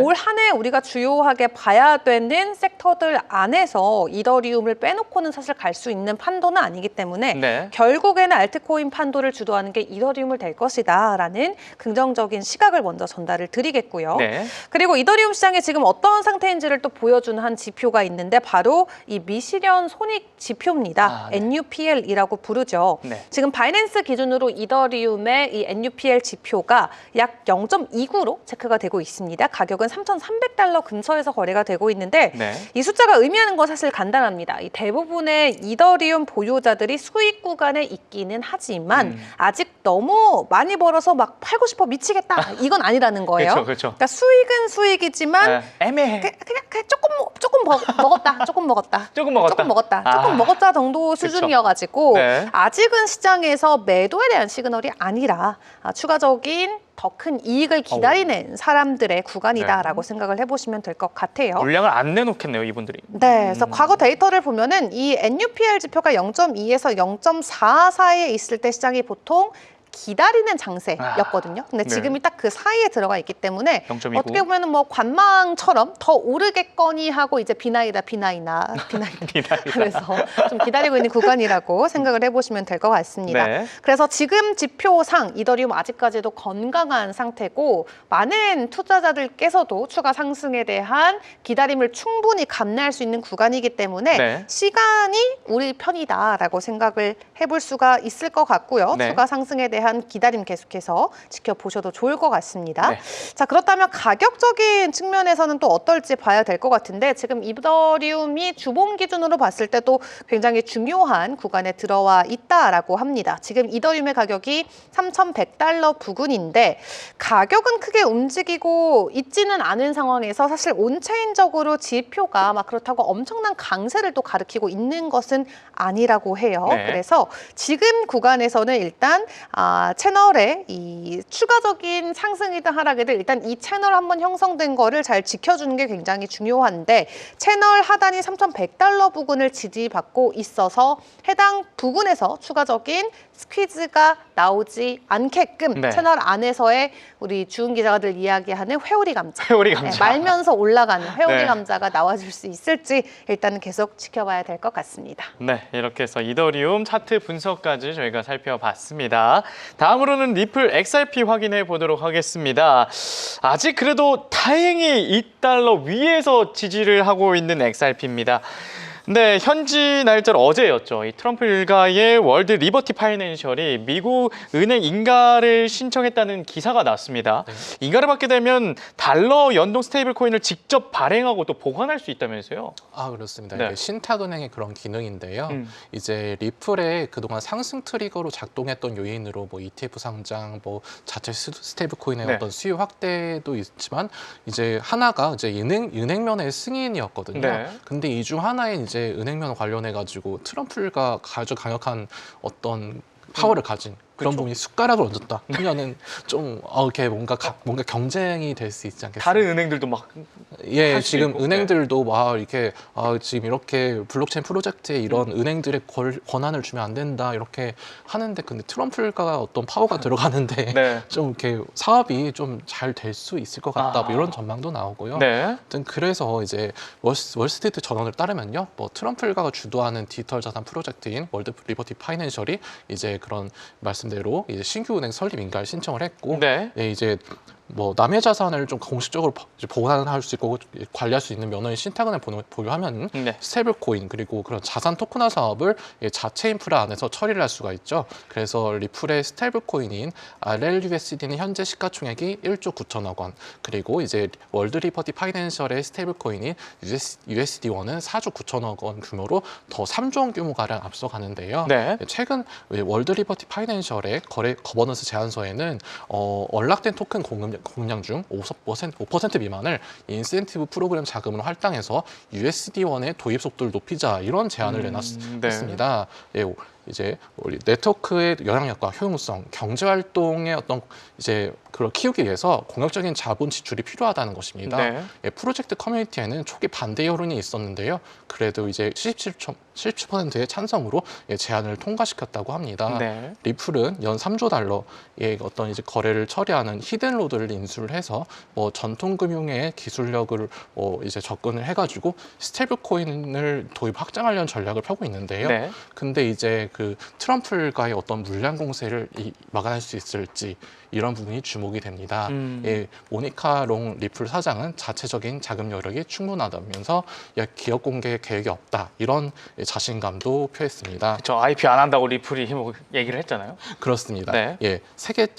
올 한 해 우리가 주요하게 봐야 되는 섹터들 안에서 이더리움을 빼놓고는 사실 갈 수 있는 판도는 아니기 때문에 결국에는 알트코인 판도를 주도하는 게 이더리움을 될 것이다 라는 긍정적인 시각을 먼저 전달을 드리겠고요. 그리고 이더리움 시장이 지금 어떤 상태인지를 또 보여주는 한 지표가 있는데 바로 이 미시련 손익 지표입니다. 네. NUPL이라고 부르죠. 네. 지금 바이낸스 기준으로 이더리움의 이 NUPL 지표가 약 0.29로 체크가 되고 있습니다. 가격은 3,300달러 근처에서 거래가 되고 있는데 네. 이 숫자가 의미하는 건 사실 간단합니다. 이 대부분의 이더리움 보유자들이 수익 구간에 있기는 하지만 아직 너무 많이 벌어서 막 팔고 싶어 미치겠다 이건 아니라는 거예요. 그렇죠, 그렇죠. 그러니까 수익은 수익이지만 애매해. 그냥 조금 먹었다, 조금 먹었다, 조금 먹었다. 조금 먹었다 정도 수준이어가지고 네. 아직은 시장에서 매도에 대한 시그널이 아니라 추가적인 더 큰 이익을 기다리는 사람들의 구간이다라고 생각을 해보시면 될 것 같아요. 물량을 안 내놓겠네요, 이분들이. 네, 그래서 과거 데이터를 보면은 이 NUPL 지표가 0.2에서 0.4 사이에 있을 때 시장이 보통 기다리는 장세였거든요. 근데 네. 지금이 딱 그 사이에 들어가 있기 때문에 0.29. 어떻게 보면은 뭐 관망처럼 더 오르겠거니 하고 이제 비나이다 하면서 좀 기다리고 있는 구간이라고 생각을 해보시면 될 것 같습니다. 네. 그래서 지금 지표상 이더리움 아직까지도 건강한 상태고 많은 투자자들께서도 추가 상승에 대한 기다림을 충분히 감내할 수 있는 구간이기 때문에 네. 시간이 우리 편이다라고 생각을 해볼 수가 있을 것 같고요. 네. 추가 상승에 대한 기다림 계속해서 지켜보셔도 좋을 것 같습니다. 네. 자, 그렇다면 가격적인 측면에서는 또 어떨지 봐야 될 것 같은데 지금 이더리움이 주봉 기준으로 봤을 때도 굉장히 중요한 구간에 들어와 있다라고 합니다. 지금 이더리움의 가격이 3,100달러 부근인데 가격은 크게 움직이고 있지는 않은 상황에서 사실 온체인적으로 지표가 막 그렇다고 엄청난 강세를 또 가리키고 있는 것은 아니라고 해요. 네. 그래서 지금 구간에서는 일단 채널의 이 추가적인 상승이든 하락이든 일단 이 채널 한번 형성된 거를 잘 지켜주는 게 굉장히 중요한데 채널 하단이 3,100달러 부근을 지지받고 있어서 해당 부근에서 추가적인 스퀴즈가 나오지 않게끔 네. 채널 안에서의 우리 주은 기자들 이야기하는 회오리 감자, 회오리 감자. 말면서 올라가는 회오리 네. 감자가 나와줄 수 있을지 일단은 계속 지켜봐야 될 것 같습니다. 네, 이렇게 해서 이더리움 차트 분석까지 저희가 살펴봤습니다. 다음으로는 리플 XRP 확인해 보도록 하겠습니다. 아직 그래도 다행히 2달러 위에서 지지를 하고 있는 XRP입니다. 네, 현지 날짜로 어제였죠. 이 트럼프 일가의 월드 리버티 파이낸셜이 미국 은행 인가를 신청했다는 기사가 났습니다. 네. 인가를 받게 되면 달러 연동 스테이블 코인을 직접 발행하고 또 보관할 수 있다면서요? 아, 그렇습니다. 네. 이게 신탁은행의 그런 기능인데요. 이제 리플의 그동안 상승 트리거로 작동했던 요인으로 뭐 ETF 상장, 뭐 자체 스테이블 코인의 네. 어떤 수요 확대도 있지만 이제 하나가 이제 은행면의 승인이었거든요. 네. 근데 이 중 하나인 이제 은행면 관련해 가지고 트럼프가 아주 강력한 어떤 파워를 가진 그런 그쵸. 분이 숟가락을 얹었다 하면은 좀 이렇게 뭔가 경쟁이 될 수 있지 않겠습니까? 다른 은행들도 막 예, 할수 지금 있고, 은행들도 막 이렇게 지금 이렇게 블록체인 프로젝트에 이런 은행들의 권한을 주면 안 된다 이렇게 하는데 근데 트럼프가 어떤 파워가 들어가는데 네. 좀 이렇게 사업이 좀 잘 될 수 있을 것 같다 뭐 이런 전망도 나오고요. 네. 아무튼 그래서 이제 월스트리트 전원을 따르면요, 뭐 트럼프 일가가 주도하는 디지털 자산 프로젝트인 월드 리버티 파이낸셜이 이제 그런 말씀대로 이제 신규 은행 설립 인가를 신청을 했고, 네. 예, 이제 뭐 남의 자산을 좀 공식적으로 보관할 수 있고 관리할 수 있는 면허인 신탁은행 보유하면 네. 스테이블 코인 그리고 그런 자산 토큰화 사업을 자체 인프라 안에서 처리를 할 수가 있죠. 그래서 리플의 스테이블 코인인 RLUSD는 현재 시가총액이 1조 9천억 원, 그리고 이제 월드 리버티 파이낸셜의 스테이블 코인인 USD1은 4조 9천억 원 규모로 더 3조 원 규모가량 앞서가는데요. 네. 최근 월드 리버티 파이낸셜의 거래 거버넌스 제안서에는 언락된 토큰 공급량 중 5% 미만을 인센티브 프로그램 자금으로 할당해서 USD1의 도입 속도를 높이자 이런 제안을 내놨습니다. 네. 예, 이제 우리 네트워크의 영향력과 효용성, 경제 활동의 어떤 이제 그걸 키우기 위해서 공격적인 자본 지출이 필요하다는 것입니다. 네. 예, 프로젝트 커뮤니티에는 초기 반대 여론이 있었는데요. 그래도 이제 77%의 찬성으로 제안을 통과시켰다고 합니다. 네. 리플은 연 3조 달러의 어떤 이제 거래를 처리하는 히든로드를 인수를 해서 뭐 전통 금융의 기술력을 이제 접근을 해가지고 스테이블 코인을 도입 확장하려는 전략을 펴고 있는데요. 네. 근데 이제 그 트럼프과의 어떤 물량 공세를 막아낼 수 있을지 이런 부분이 주목이 됩니다. 예, 모니카 롱 리플 사장은 자체적인 자금 여력이 충분하다면서 기업 공개 계획이 없다 이런 자신감도 표했습니다. 저 IPO 안 한다고 리플이 뭐 얘기를 했잖아요. 그렇습니다. 네. 예,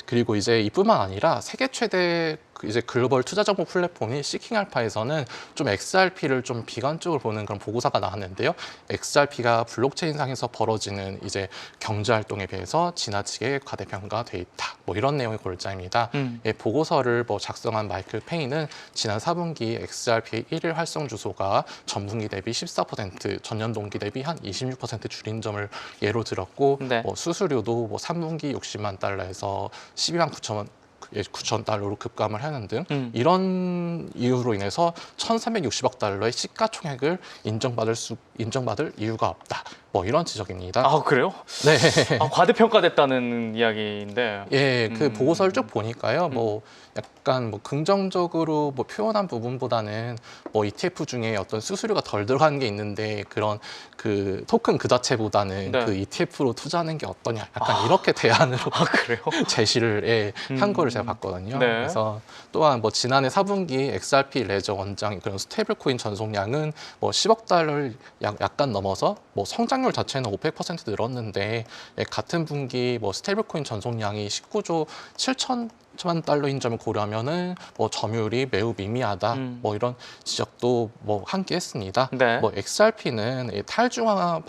그리고 이제 이뿐만 아니라 세계 최대 이제 글로벌 투자 정보 플랫폼인 시킹알파에서는 좀 XRP를 좀 비관적으로 보는 그런 보고서가 나왔는데요. XRP가 블록체인상에서 벌어지는 이제 경제 활동에 비해서 지나치게 과대평가돼 있다. 뭐 이런 내용의 골자입니다. 예, 보고서를 뭐 작성한 마이클 페이는 지난 4분기 XRP의 일일 활성 주소가 전분기 대비 14%, 전년 동기 대비 한 26% 줄인 점을 예로 들었고, 네. 뭐 수수료도 뭐 3분기 60만 달러에서 12만 9천 달러로 급감을 하는 등 이런 이유로 인해서 1,360억 달러의 시가총액을 인정받을 이유가 없다. 뭐 이런 지적입니다. 아, 그래요? 네. 아, 과대평가됐다는 이야기인데. 예, 그 보고서를 쭉 보니까요. 뭐 약간 뭐 긍정적으로 뭐 표현한 부분보다는 뭐 ETF 중에 어떤 수수료가 덜 들어가는 게 있는데 그런 그 토큰 그 자체보다는 네. 그 ETF로 투자하는 게 어떠냐. 약간 이렇게 대안으로 아, 그래요? 제시를 한 거를 제가 봤거든요. 네. 그래서 또한 뭐 지난해 4분기 XRP 레저 원장 그런 스테이블 코인 전송량은 뭐 10억 달러를 약간 넘어서 뭐 성장률 자체는 500% 늘었는데 같은 분기 뭐 스테이블 코인 전송량이 19조 7천만 달러인 점을 고려하면은 뭐 점유율이 매우 미미하다. 뭐 이런 지적도 뭐 함께했습니다. 네. 뭐 XRP는 탈중앙화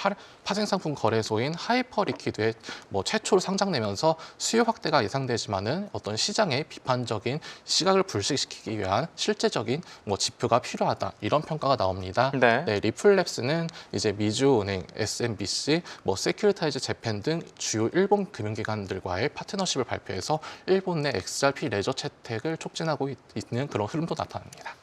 파생상품 거래소인 하이퍼리퀴드에 뭐 최초로 상장되면서 수요 확대가 예상되지만은 어떤 시장의 비판적인 시각을 불식시키기 위한 실제적인 뭐 지표가 필요하다 이런 평가가 나옵니다. 네. 네, 리플랩스는 이제 미주은행, SMBC, 뭐 세큐리타이즈 재팬 등 주요 일본 금융기관들과의 파트너십을 발표해서 일본 내 XRP 레저 채택을 촉진하고 있는 그런 흐름도 나타납니다.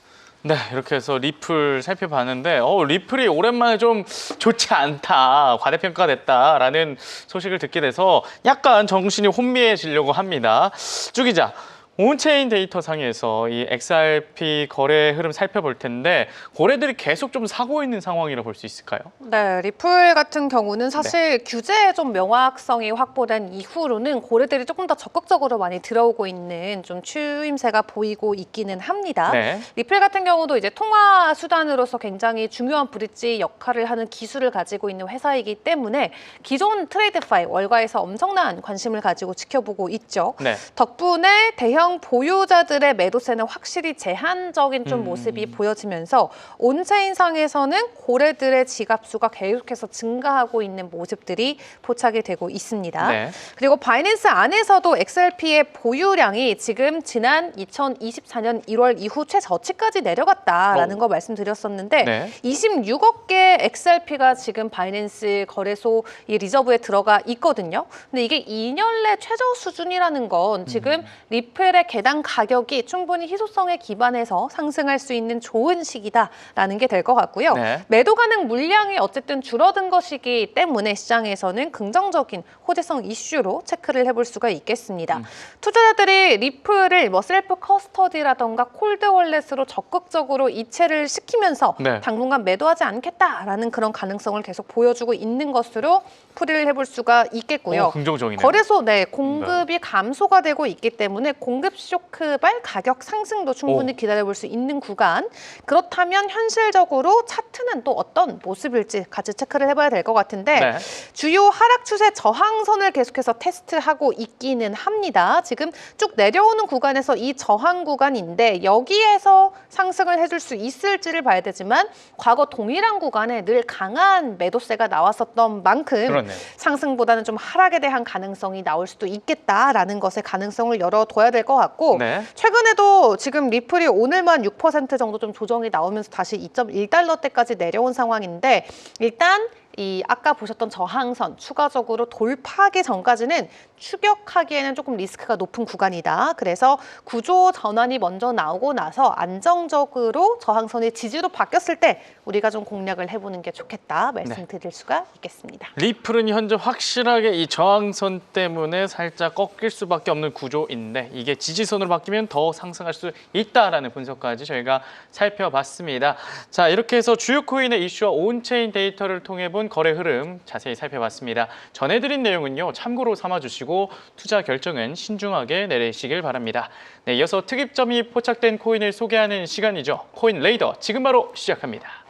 네, 이렇게 해서 리플 살펴봤는데 리플이 오랜만에 좀 좋지 않다, 과대평가됐다라는 소식을 듣게 돼서 약간 정신이 혼미해지려고 합니다. 주 기자, 온체인 데이터 상에서 이 XRP 거래 흐름 살펴볼 텐데 거래들이 계속 좀 사고 있는 상황이라 볼 수 있을까요? 네, 리플 같은 경우는 사실 규제의 좀 명확성이 확보된 이후로는 고래들이 조금 더 적극적으로 많이 들어오고 있는 좀 추임새가 보이고 있기는 합니다. 네. 리플 같은 경우도 이제 통화 수단으로서 굉장히 중요한 브릿지 역할을 하는 기술을 가지고 있는 회사이기 때문에 기존 트레이드파이 월가에서 엄청난 관심을 가지고 지켜보고 있죠. 네. 덕분에 대형 보유자들의 매도세는 확실히 제한적인 좀 모습이 보여지면서 온체인상에서는 고래들의 지갑수가 계속해서 증가하고 있는 모습들이 포착이 되고 있습니다. 네. 그리고 바이낸스 안에서도 XRP의 보유량이 지금 지난 2024년 1월 이후 최저치까지 내려갔다라는 거 말씀드렸었는데 네. 26억 개의 XRP가 지금 바이낸스 거래소 이 리저브에 들어가 있거든요. 근데 이게 2년 내 최저 수준이라는 건 지금 리플의 개당 가격이 충분히 희소성에 기반해서 상승할 수 있는 좋은 시기다라는 게 될 것 같고요. 네. 매도 가능 물량이 어쨌든 줄어든 것이기 때문에 시장에서는 긍정적인 호재성 이슈로 체크를 해볼 수가 있겠습니다. 투자자들이 리플을 뭐 셀프 커스터디라던가 콜드 월렛으로 적극적으로 이체를 시키면서 네. 당분간 매도하지 않겠다라는 그런 가능성을 계속 보여주고 있는 것으로 풀이를 해볼 수가 있겠고요. 긍정적이네요. 거래소 공급이 감소가 되고 있기 때문에 공급 쇼크발 가격 상승도 충분히 기다려볼 수 있는 구간. 그렇다면 현실적으로 차트는 또 어떤 모습일지 같이 체크를 해봐야 될 것 같은데 네. 주요 하락 추세 저항선을 계속해서 테스트하고 있기는 합니다. 지금 쭉 내려오는 구간에서 이 저항 구간인데 여기에서 상승을 해줄 수 있을지를 봐야 되지만 과거 동일한 구간에 늘 강한 매도세가 나왔었던 만큼 그렇네요. 상승보다는 좀 하락에 대한 가능성이 나올 수도 있겠다라는 것의 가능성을 열어둬야 될 것 같고 네. 최근에도 지금 리플이 오늘만 6% 정도 좀 조정이 나오면서 다시 2.1달러대까지 내려온 상황인데 일단 이 아까 보셨던 저항선 추가적으로 돌파하기 전까지는 추격하기에는 조금 리스크가 높은 구간이다. 그래서 구조 전환이 먼저 나오고 나서 안정적으로 저항선이 지지로 바뀌었을 때 우리가 좀 공략을 해보는 게 좋겠다 말씀드릴 수가 있겠습니다. 리플은 현재 확실하게 이 저항선 때문에 살짝 꺾일 수밖에 없는 구조인데 이게 지지선으로 바뀌면 더 상승할 수 있다라는 분석까지 저희가 살펴봤습니다. 자, 이렇게 해서 주요 코인의 이슈와 온체인 데이터를 통해 본 이번 거래 흐름 자세히 살펴봤습니다. 전해드린 내용은요, 참고로 삼아주시고 투자 결정은 신중하게 내리시길 바랍니다. 네, 이어서 특이점이 포착된 코인을 소개하는 시간이죠. 코인 레이더 지금 바로 시작합니다.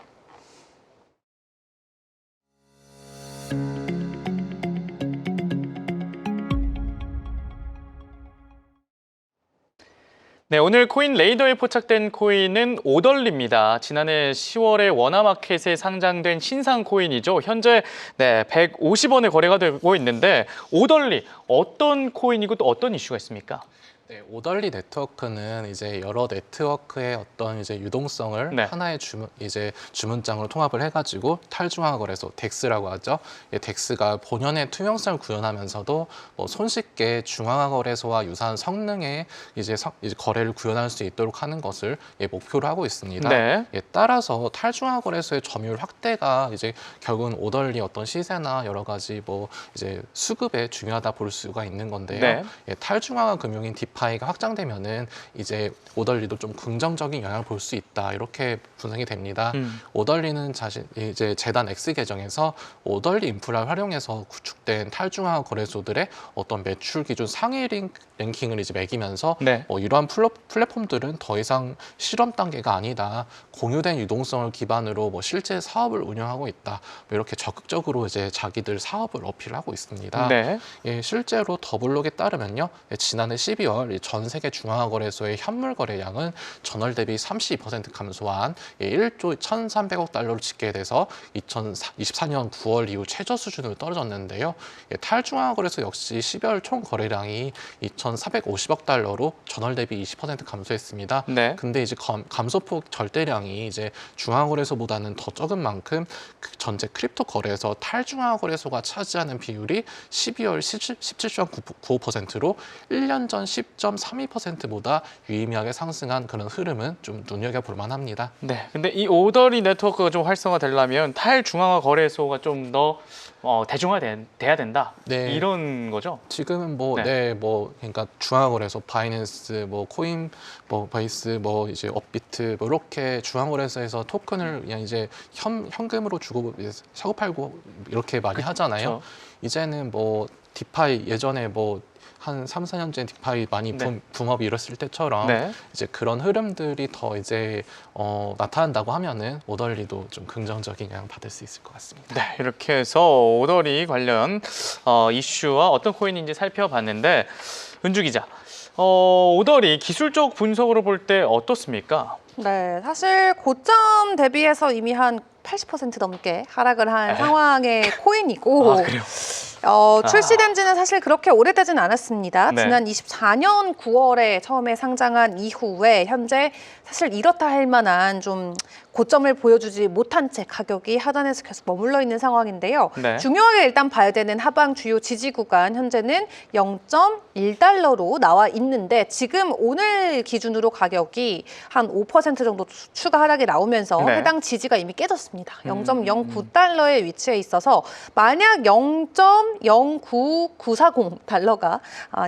네, 오늘 코인 레이더에 포착된 코인은 오덜리입니다. 지난해 10월에 워나마켓에 상장된 신상 코인이죠. 현재 150원에 거래가 되고 있는데 오덜리 어떤 코인이고 또 어떤 이슈가 있습니까? 네, 오덜리 네트워크는 이제 여러 네트워크의 어떤 이제 유동성을 네. 하나의 주문장으로 통합을 해가지고 탈중앙화 거래소 DEX라고 하죠. DEX가 본연의 투명성을 구현하면서도 뭐 손쉽게 중앙화 거래소와 유사한 성능의 이제 거래를 구현할 수 있도록 하는 것을 목표로 하고 있습니다. 네. 따라서 탈중앙화 거래소의 점유율 확대가 이제 결국은 오덜리 어떤 시세나 여러 가지 뭐 이제 수급에 중요하다 볼 수가 있는 건데요. 네. 탈중앙화 금융인 디파이가 확장되면은 이제 오덜리도 좀 긍정적인 영향을 볼 수 있다 이렇게 분석이 됩니다. 오덜리는 이제 재단 X 계정에서 오덜리 인프라를 활용해서 구축된 탈중앙화 거래소들의 어떤 매출 기준 상위 랭킹을 이제 매기면서 네. 이러한 플랫폼들은 더 이상 실험 단계가 아니다. 공유된 유동성을 기반으로 뭐 실제 사업을 운영하고 있다. 뭐 이렇게 적극적으로 이제 자기들 사업을 어필하고 있습니다. 네. 실제로 더블록에 따르면요, 지난해 12월 전 세계 중앙화 거래소의 현물 거래량은 전월 대비 32% 감소한 1조 1,300억 달러로 집계돼서 2024년 9월 이후 최저 수준으로 떨어졌는데요. 탈중앙화 거래소 역시 12월 총 거래량이 2,450억 달러로 전월 대비 20% 감소했습니다. 네. 근데 이제 감소폭 절대량이 이제 중앙화 거래소보다는 더 적은 만큼 전체 크립토 거래에서 탈중앙화 거래소가 차지하는 비율이 12월 17.95%로 1년 전 10.32%보다 유의미하게 상승한 그런 흐름은 좀 눈여겨볼 만합니다. 네. 근데 이 오더리 네트워크가 좀 활성화되려면 탈중앙화 거래소가 좀 더 대중화돼야 된다. 네. 이런 거죠? 지금은 그러니까 중앙화 거래소, 바이낸스, 코인, 베이스, 이제 업비트, 이렇게 중앙화 거래소에서 토큰을 그냥 이제 현금으로 주고 사고 팔고 이렇게 많이 하잖아요. 이제는 디파이 예전에 한 3, 4년 전에 디파이 많이 네. 붐업이 일었을 때처럼 네. 이제 그런 흐름들이 더 이제 나타난다고 하면은 오덜리도 좀 긍정적인 영향 받을 수 있을 것 같습니다. 네, 이렇게 해서 오더리 관련 이슈와 어떤 코인인지 살펴봤는데 은주 기자, 오더리 기술적 분석으로 볼 때 어떻습니까? 네, 사실 고점 대비해서 이미 한 80% 넘게 하락을 한 상황의 코인이고 그래요? 출시된 지는 사실 그렇게 오래되진 않았습니다. 네. 지난 24년 9월에 처음에 상장한 이후에 현재 사실 이렇다 할 만한 좀 고점을 보여주지 못한 채 가격이 하단에서 계속 머물러 있는 상황인데요. 네. 중요하게 일단 봐야 되는 하방 주요 지지 구간 현재는 0.1달러로 나와 있는데 지금 오늘 기준으로 가격이 한 5% 정도 추가 하락이 나오면서 네. 해당 지지가 이미 깨졌습니다. 0.09달러에 위치해 있어서 만약 0.09940달러가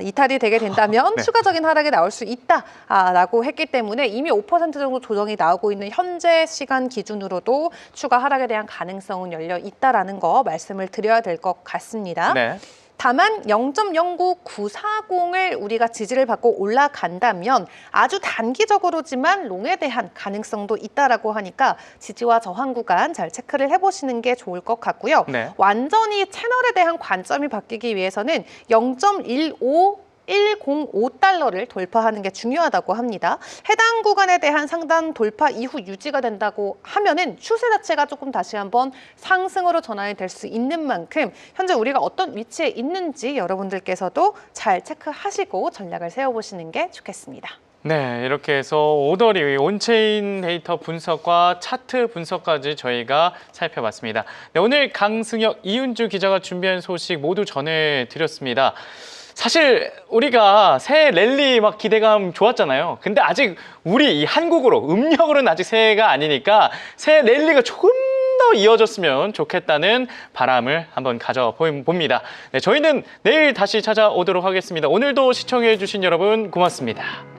이탈이 되게 된다면 네. 추가적인 하락이 나올 수 있다라고 했기 때문에 이미 5% 정도 조정이 나오고 있는 현재 시간 기준으로도 추가 하락에 대한 가능성은 열려 있다라는 거 말씀을 드려야 될 것 같습니다. 네. 다만 0.09940을 우리가 지지를 받고 올라간다면 아주 단기적으로지만 롱에 대한 가능성도 있다라고 하니까 지지와 저항 구간 잘 체크를 해보시는 게 좋을 것 같고요. 네. 완전히 채널에 대한 관점이 바뀌기 위해서는 0.15105달러를 돌파하는 게 중요하다고 합니다. 해당 구간에 대한 상단 돌파 이후 유지가 된다고 하면은 추세 자체가 조금 다시 한번 상승으로 전환이 될 수 있는 만큼 현재 우리가 어떤 위치에 있는지 여러분들께서도 잘 체크하시고 전략을 세워보시는 게 좋겠습니다. 네, 이렇게 해서 오더리 온체인 데이터 분석과 차트 분석까지 저희가 살펴봤습니다. 네, 오늘 강승혁, 이은주 기자가 준비한 소식 모두 전해드렸습니다. 사실 우리가 새해 랠리 막 기대감 좋았잖아요. 근데 아직 우리 이 한국으로 음력으로는 아직 새해가 아니니까 새해 랠리가 조금 더 이어졌으면 좋겠다는 바람을 한번 가져봅니다. 네, 저희는 내일 다시 찾아오도록 하겠습니다. 오늘도 시청해 주신 여러분 고맙습니다.